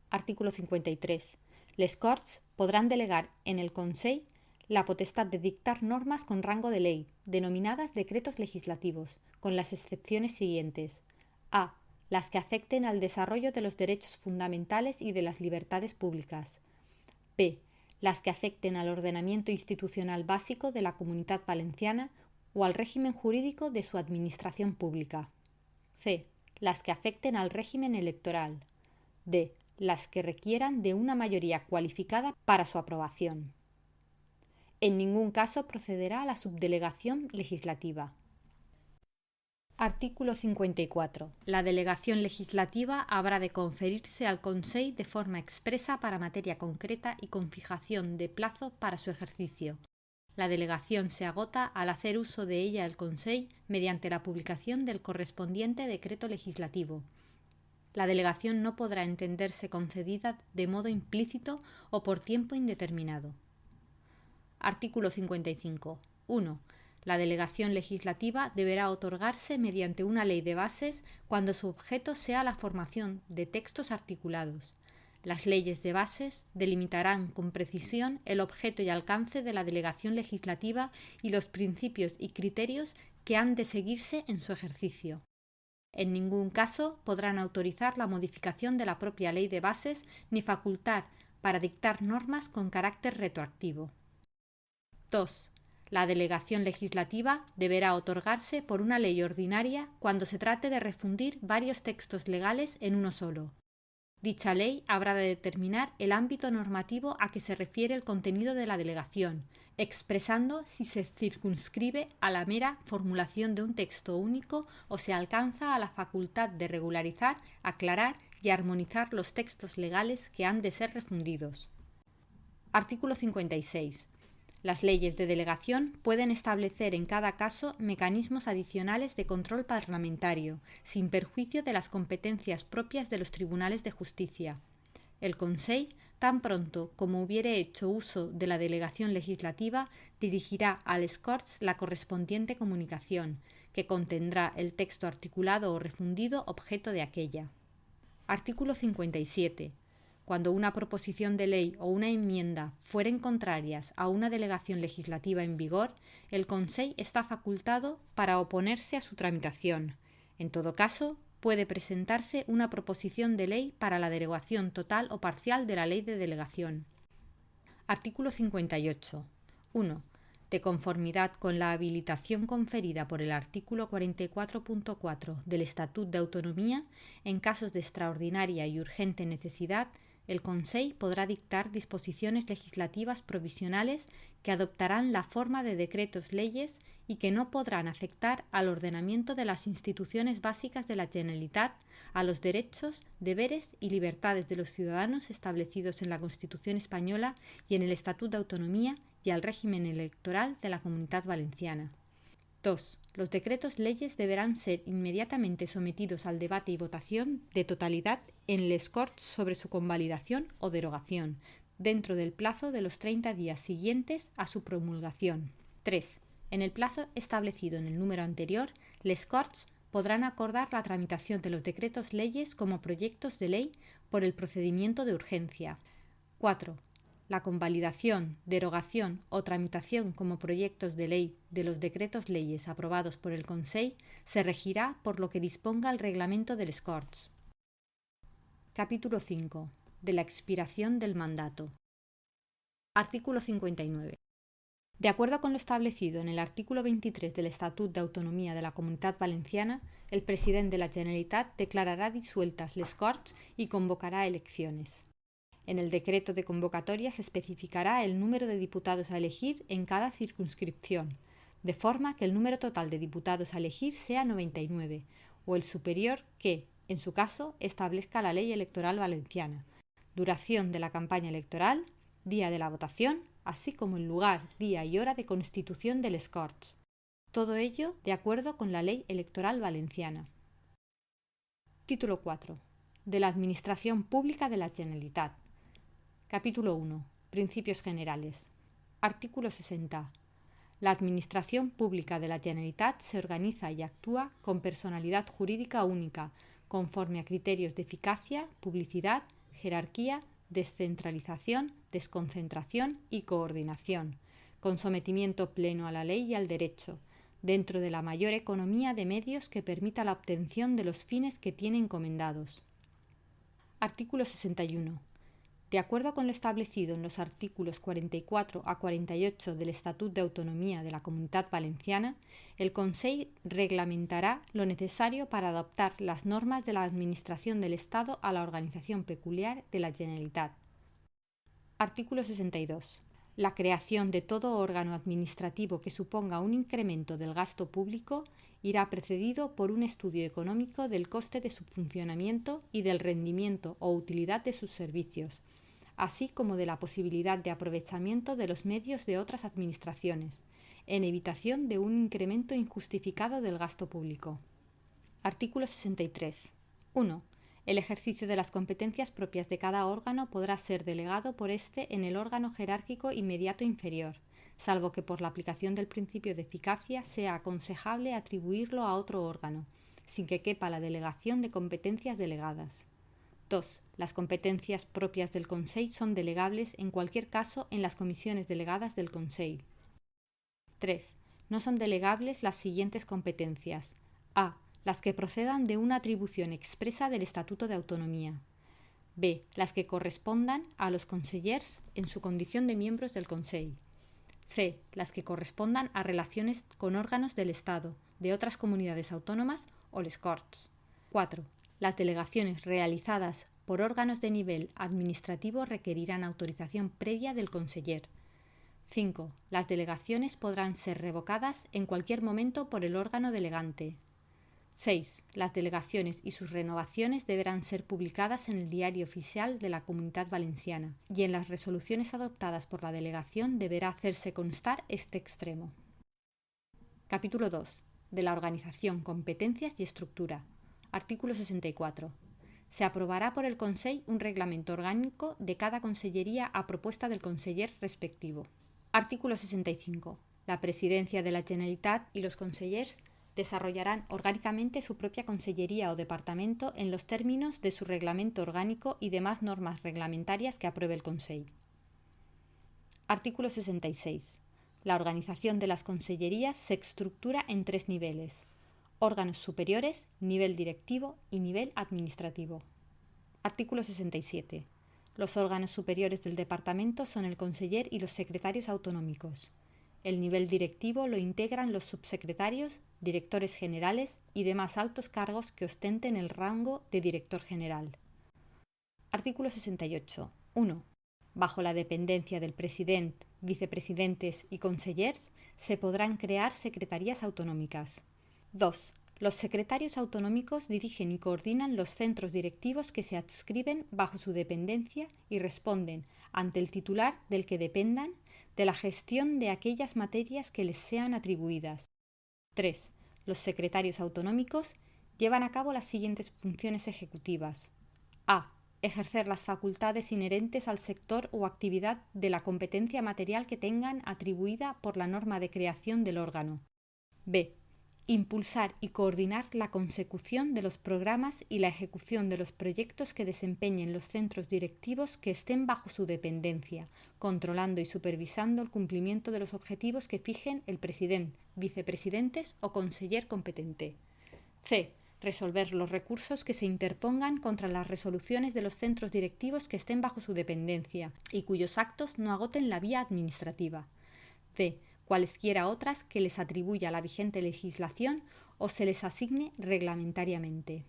Artículo 53. Les Corts podrán delegar en el Consejo la potestad de dictar normas con rango de ley, denominadas decretos legislativos, con las excepciones siguientes. A. Las que afecten al desarrollo de los derechos fundamentales y de las libertades públicas. B. Las que afecten al ordenamiento institucional básico de la Comunidad Valenciana o al régimen jurídico de su administración pública. C. Las que afecten al régimen electoral. D. Las que requieran de una mayoría cualificada para su aprobación. En ningún caso procederá a la subdelegación legislativa. Artículo 54. La delegación legislativa habrá de conferirse al Consejo de forma expresa para materia concreta y con fijación de plazo para su ejercicio. La delegación se agota al hacer uso de ella el Consejo mediante la publicación del correspondiente decreto legislativo. La delegación no podrá entenderse concedida de modo implícito o por tiempo indeterminado. Artículo 55. 1. La delegación legislativa deberá otorgarse mediante una ley de bases cuando su objeto sea la formación de textos articulados. Las leyes de bases delimitarán con precisión el objeto y alcance de la delegación legislativa y los principios y criterios que han de seguirse en su ejercicio. En ningún caso podrán autorizar la modificación de la propia ley de bases ni facultar para dictar normas con carácter retroactivo. 2. La delegación legislativa deberá otorgarse por una ley ordinaria cuando se trate de refundir varios textos legales en uno solo. Dicha ley habrá de determinar el ámbito normativo a que se refiere el contenido de la delegación, expresando si se circunscribe a la mera formulación de un texto único o se alcanza a la facultad de regularizar, aclarar y armonizar los textos legales que han de ser refundidos. Artículo 56. Las leyes de delegación pueden establecer en cada caso mecanismos adicionales de control parlamentario, sin perjuicio de las competencias propias de los tribunales de justicia. El Consell, tan pronto como hubiere hecho uso de la delegación legislativa, dirigirá a les Corts la correspondiente comunicación, que contendrá el texto articulado o refundido objeto de aquella. Artículo 57. Cuando una proposición de ley o una enmienda fueren contrarias a una delegación legislativa en vigor, el Consell está facultado para oponerse a su tramitación. En todo caso, puede presentarse una proposición de ley para la derogación total o parcial de la ley de delegación. Artículo 58. 1. De conformidad con la habilitación conferida por el artículo 44.4 del Estatut de Autonomía, en casos de extraordinaria y urgente necesidad, el Consell podrá dictar disposiciones legislativas provisionales que adoptarán la forma de decretos-leyes y que no podrán afectar al ordenamiento de las instituciones básicas de la Generalitat, a los derechos, deberes y libertades de los ciudadanos establecidos en la Constitución española y en el Estatut de Autonomía y al régimen electoral de la Comunitat Valenciana. 2. Los decretos-leyes deberán ser inmediatamente sometidos al debate y votación de totalidad en les Corts sobre su convalidación o derogación, dentro del plazo de los 30 días siguientes a su promulgación. 3. En el plazo establecido en el número anterior, les Corts podrán acordar la tramitación de los decretos-leyes como proyectos de ley por el procedimiento de urgencia. 4. La convalidación, derogación o tramitación como proyectos de ley de los decretos-leyes aprobados por el Consell se regirá por lo que disponga el reglamento de les Corts. Capítulo 5. De la expiración del mandato. Artículo 59. De acuerdo con lo establecido en el artículo 23 del Estatut de Autonomía de la Comunitat Valenciana, el president de la Generalitat declarará disueltas les Corts y convocará elecciones. En el decreto de convocatoria se especificará el número de diputados a elegir en cada circunscripción, de forma que el número total de diputados a elegir sea 99, o el superior que, en su caso, establezca la ley electoral valenciana, duración de la campaña electoral, día de la votación, así como el lugar, día y hora de constitución de les Corts. Todo ello de acuerdo con la ley electoral valenciana. Título 4. De la Administración Pública de la Generalitat. Capítulo 1. Principios generales. Artículo 60. La Administración Pública de la Generalitat se organiza y actúa con personalidad jurídica única, conforme a criterios de eficacia, publicidad, jerarquía, descentralización, desconcentración y coordinación, con sometimiento pleno a la ley y al derecho, dentro de la mayor economía de medios que permita la obtención de los fines que tiene encomendados. Artículo 61. De acuerdo con lo establecido en los artículos 44 a 48 del Estatut de Autonomía de la Comunitat Valenciana, el Consell reglamentará lo necesario para adaptar las normas de la Administración del Estado a la organización peculiar de la Generalitat. Artículo 62. La creación de todo órgano administrativo que suponga un incremento del gasto público irá precedido por un estudio económico del coste de su funcionamiento y del rendimiento o utilidad de sus servicios, así como de la posibilidad de aprovechamiento de los medios de otras administraciones, en evitación de un incremento injustificado del gasto público. Artículo 63. 1. El ejercicio de las competencias propias de cada órgano podrá ser delegado por éste en el órgano jerárquico inmediato inferior, salvo que por la aplicación del principio de eficacia sea aconsejable atribuirlo a otro órgano, sin que quepa la delegación de competencias delegadas. 2. Las competencias propias del Consell son delegables en cualquier caso en las comisiones delegadas del Consell. 3. No son delegables las siguientes competencias. A. Las que procedan de una atribución expresa del Estatuto de Autonomía. B. Las que correspondan a los consellers en su condición de miembros del Consell. C. Las que correspondan a relaciones con órganos del Estado, de otras comunidades autónomas o les Corts. 4. Las delegaciones realizadas por órganos de nivel administrativo requerirán autorización previa del conseller. 5. Las delegaciones podrán ser revocadas en cualquier momento por el órgano delegante. 6. Las delegaciones y sus renovaciones deberán ser publicadas en el Diario Oficial de la Comunidad Valenciana y en las resoluciones adoptadas por la delegación deberá hacerse constar este extremo. Capítulo 2. De la organización, competencias y estructura. Artículo 64. Se aprobará por el Consell un reglamento orgánico de cada consellería a propuesta del conseller respectivo. Artículo 65. La Presidencia de la Generalitat y los consellers desarrollarán orgánicamente su propia consellería o departamento en los términos de su reglamento orgánico y demás normas reglamentarias que apruebe el Consell. Artículo 66. La organización de las consellerías se estructura en 3 niveles: órganos superiores, nivel directivo y nivel administrativo. Artículo 67. Los órganos superiores del departamento son el conseller y los secretarios autonómicos. El nivel directivo lo integran los subsecretarios, directores generales y demás altos cargos que ostenten el rango de director general. Artículo 68. 1. Bajo la dependencia del presidente, vicepresidentes y consellers se podrán crear secretarías autonómicas. 2. Los secretarios autonómicos dirigen y coordinan los centros directivos que se adscriben bajo su dependencia y responden, ante el titular del que dependan, de la gestión de aquellas materias que les sean atribuidas. 3. Los secretarios autonómicos llevan a cabo las siguientes funciones ejecutivas. A. Ejercer las facultades inherentes al sector o actividad de la competencia material que tengan atribuida por la norma de creación del órgano. B. Impulsar y coordinar la consecución de los programas y la ejecución de los proyectos que desempeñen los centros directivos que estén bajo su dependencia, controlando y supervisando el cumplimiento de los objetivos que fijen el presidente, vicepresidentes o conseller competente. C. Resolver los recursos que se interpongan contra las resoluciones de los centros directivos que estén bajo su dependencia y cuyos actos no agoten la vía administrativa. D. Cualesquiera otras que les atribuya la vigente legislación o se les asigne reglamentariamente.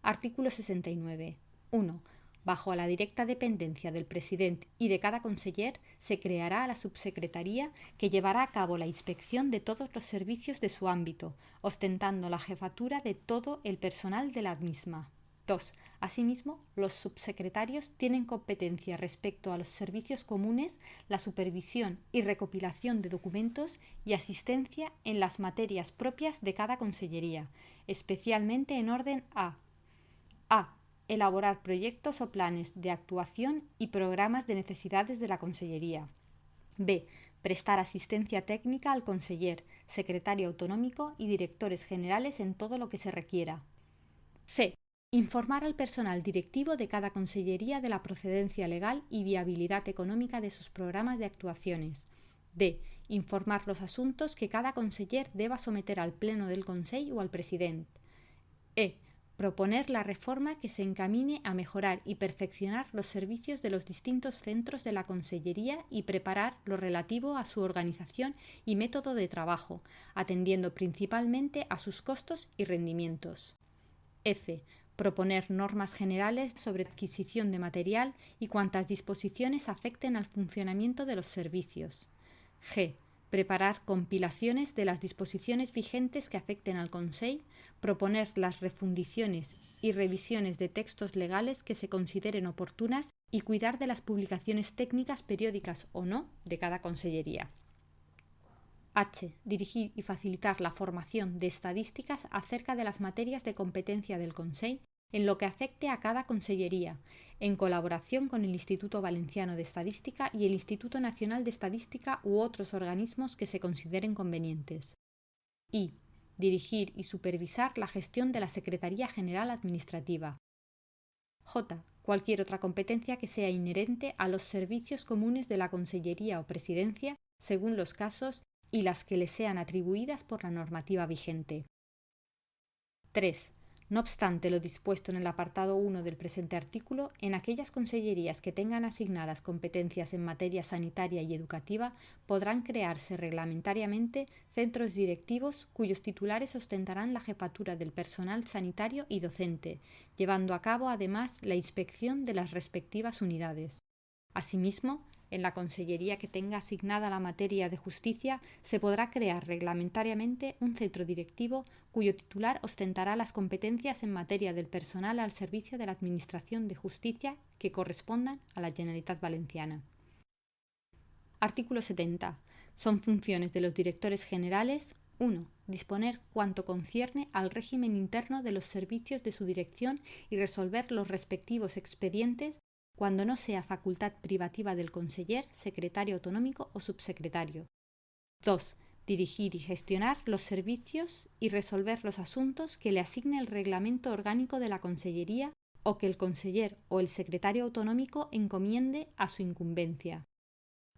Artículo 69. 1. Bajo la directa dependencia del presidente y de cada conseller se creará la subsecretaría que llevará a cabo la inspección de todos los servicios de su ámbito, ostentando la jefatura de todo el personal de la misma. 2. Asimismo, los subsecretarios tienen competencia respecto a los servicios comunes, la supervisión y recopilación de documentos y asistencia en las materias propias de cada consellería, especialmente en orden a: elaborar proyectos o planes de actuación y programas de necesidades de la consellería. B. Prestar asistencia técnica al conseller, secretario autonómico y directores generales en todo lo que se requiera. C. Informar al personal directivo de cada consellería de la procedencia legal y viabilidad económica de sus programas de actuaciones. D. Informar los asuntos que cada conseller deba someter al Pleno del Consell o al presidente. E. Proponer la reforma que se encamine a mejorar y perfeccionar los servicios de los distintos centros de la consellería y preparar lo relativo a su organización y método de trabajo, atendiendo principalmente a sus costos y rendimientos. F. Proponer normas generales sobre adquisición de material y cuantas disposiciones afecten al funcionamiento de los servicios. G. Preparar compilaciones de las disposiciones vigentes que afecten al Consell, proponer las refundiciones y revisiones de textos legales que se consideren oportunas y cuidar de las publicaciones técnicas periódicas o no de cada consellería. H. Dirigir y facilitar la formación de estadísticas acerca de las materias de competencia del Consell en lo que afecte a cada consellería, en colaboración con el Instituto Valenciano de Estadística y el Instituto Nacional de Estadística u otros organismos que se consideren convenientes. I. Dirigir y supervisar la gestión de la Secretaría General Administrativa. J. Cualquier otra competencia que sea inherente a los servicios comunes de la Consellería o Presidencia, según los casos, y las que le sean atribuidas por la normativa vigente. 3. No obstante lo dispuesto en el apartado 1 del presente artículo, en aquellas consellerías que tengan asignadas competencias en materia sanitaria y educativa, podrán crearse reglamentariamente centros directivos cuyos titulares ostentarán la jefatura del personal sanitario y docente, llevando a cabo además la inspección de las respectivas unidades. Asimismo, en la consellería que tenga asignada la materia de justicia, se podrá crear reglamentariamente un centro directivo cuyo titular ostentará las competencias en materia del personal al servicio de la Administración de Justicia que correspondan a la Generalitat Valenciana. Artículo 70. Son funciones de los directores generales: 1. Disponer cuanto concierne al régimen interno de los servicios de su dirección y resolver los respectivos expedientes cuando no sea facultad privativa del conseller, secretario autonómico o subsecretario. 2. Dirigir y gestionar los servicios y resolver los asuntos que le asigne el reglamento orgánico de la consellería o que el conseller o el secretario autonómico encomiende a su incumbencia.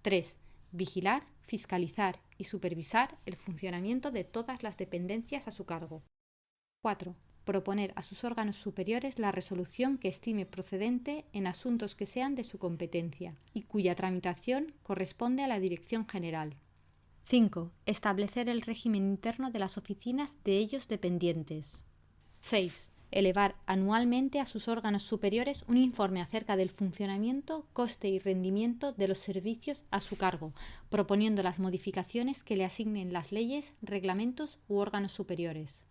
3. Vigilar, fiscalizar y supervisar el funcionamiento de todas las dependencias a su cargo. 4. Proponer a sus órganos superiores la resolución que estime procedente en asuntos que sean de su competencia y cuya tramitación corresponde a la Dirección General. 5. Establecer el régimen interno de las oficinas de ellos dependientes. 6. Elevar anualmente a sus órganos superiores un informe acerca del funcionamiento, coste y rendimiento de los servicios a su cargo, proponiendo las modificaciones que le asignen las leyes, reglamentos u órganos superiores.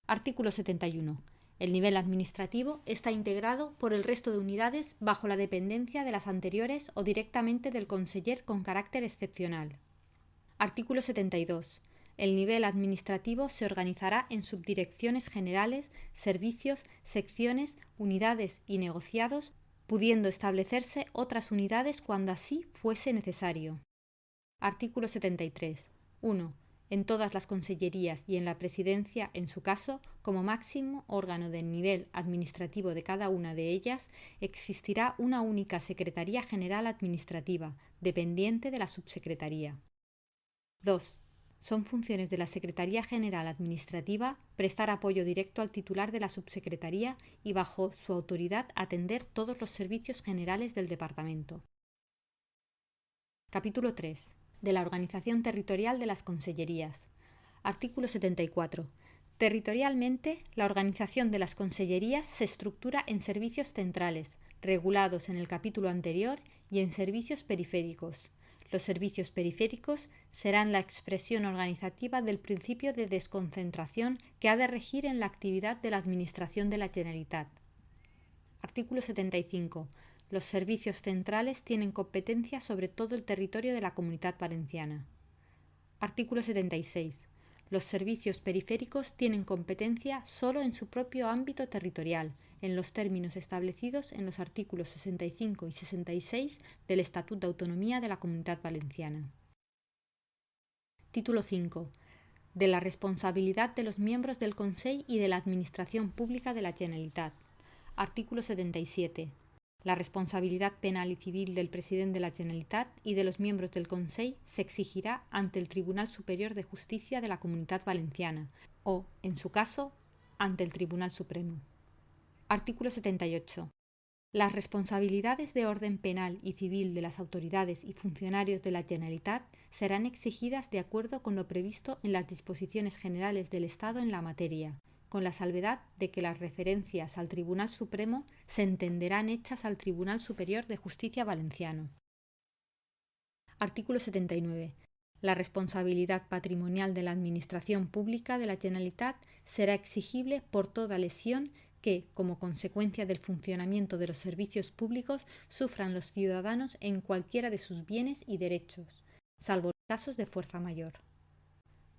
Artículo 71. El nivel administrativo está integrado por el resto de unidades bajo la dependencia de las anteriores o directamente del conseller con carácter excepcional. Artículo 72. El nivel administrativo se organizará en subdirecciones generales, servicios, secciones, unidades y negociados, pudiendo establecerse otras unidades cuando así fuese necesario. Artículo 73. 1. En todas las consellerías y en la presidencia, en su caso, como máximo órgano del nivel administrativo de cada una de ellas, existirá una única Secretaría General Administrativa, dependiente de la subsecretaría. 2. Son funciones de la Secretaría General Administrativa prestar apoyo directo al titular de la subsecretaría y bajo su autoridad atender todos los servicios generales del departamento. Capítulo 3. De la organización territorial de las consellerías. Artículo 74. Territorialmente, la organización de las consellerías se estructura en servicios centrales, regulados en el capítulo anterior, y en servicios periféricos. Los servicios periféricos serán la expresión organizativa del principio de desconcentración que ha de regir en la actividad de la Administración de la Generalitat. Artículo 75. Los servicios centrales tienen competencia sobre todo el territorio de la Comunidad Valenciana. Artículo 76. Los servicios periféricos tienen competencia solo en su propio ámbito territorial, en los términos establecidos en los artículos 65 y 66 del Estatut de Autonomía de la Comunidad Valenciana. Título 5. De la responsabilidad de los miembros del Consell y de la Administración Pública de la Generalitat. Artículo 77. La responsabilidad penal y civil del presidente de la Generalitat y de los miembros del Consell se exigirá ante el Tribunal Superior de Justicia de la Comunidad Valenciana o, en su caso, ante el Tribunal Supremo. Artículo 78. Las responsabilidades de orden penal y civil de las autoridades y funcionarios de la Generalitat serán exigidas de acuerdo con lo previsto en las disposiciones generales del Estado en la materia, con la salvedad de que las referencias al Tribunal Supremo se entenderán hechas al Tribunal Superior de Justicia Valenciano. Artículo 79. La responsabilidad patrimonial de la Administración Pública de la Generalitat será exigible por toda lesión que, como consecuencia del funcionamiento de los servicios públicos, sufran los ciudadanos en cualquiera de sus bienes y derechos, salvo casos de fuerza mayor.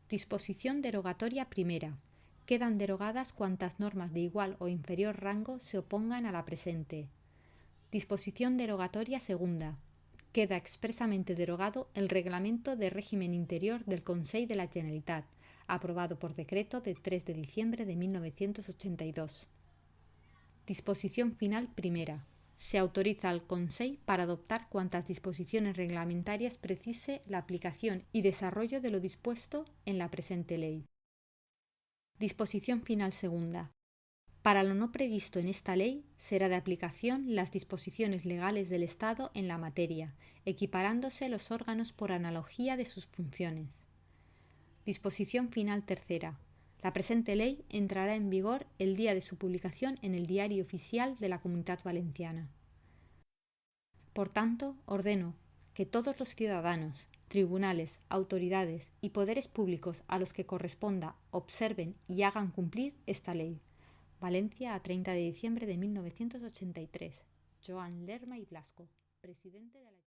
Disposición derogatoria primera. Quedan derogadas cuantas normas de igual o inferior rango se opongan a la presente. Disposición derogatoria segunda. Queda expresamente derogado el Reglamento de Régimen Interior del Consell de la Generalitat, aprobado por decreto de 3 de diciembre de 1982. Disposición final primera. Se autoriza al Consell para adoptar cuantas disposiciones reglamentarias precise la aplicación y desarrollo de lo dispuesto en la presente ley. Disposición final segunda. Para lo no previsto en esta ley, será de aplicación las disposiciones legales del Estado en la materia, equiparándose los órganos por analogía de sus funciones. Disposición final tercera. La presente ley entrará en vigor el día de su publicación en el Diario Oficial de la Comunidad Valenciana. Por tanto, ordeno que todos los ciudadanos, tribunales, autoridades y poderes públicos a los que corresponda observen y hagan cumplir esta ley. Valencia, a 30 de diciembre de 1983. Joan Lerma y Blasco, presidente de la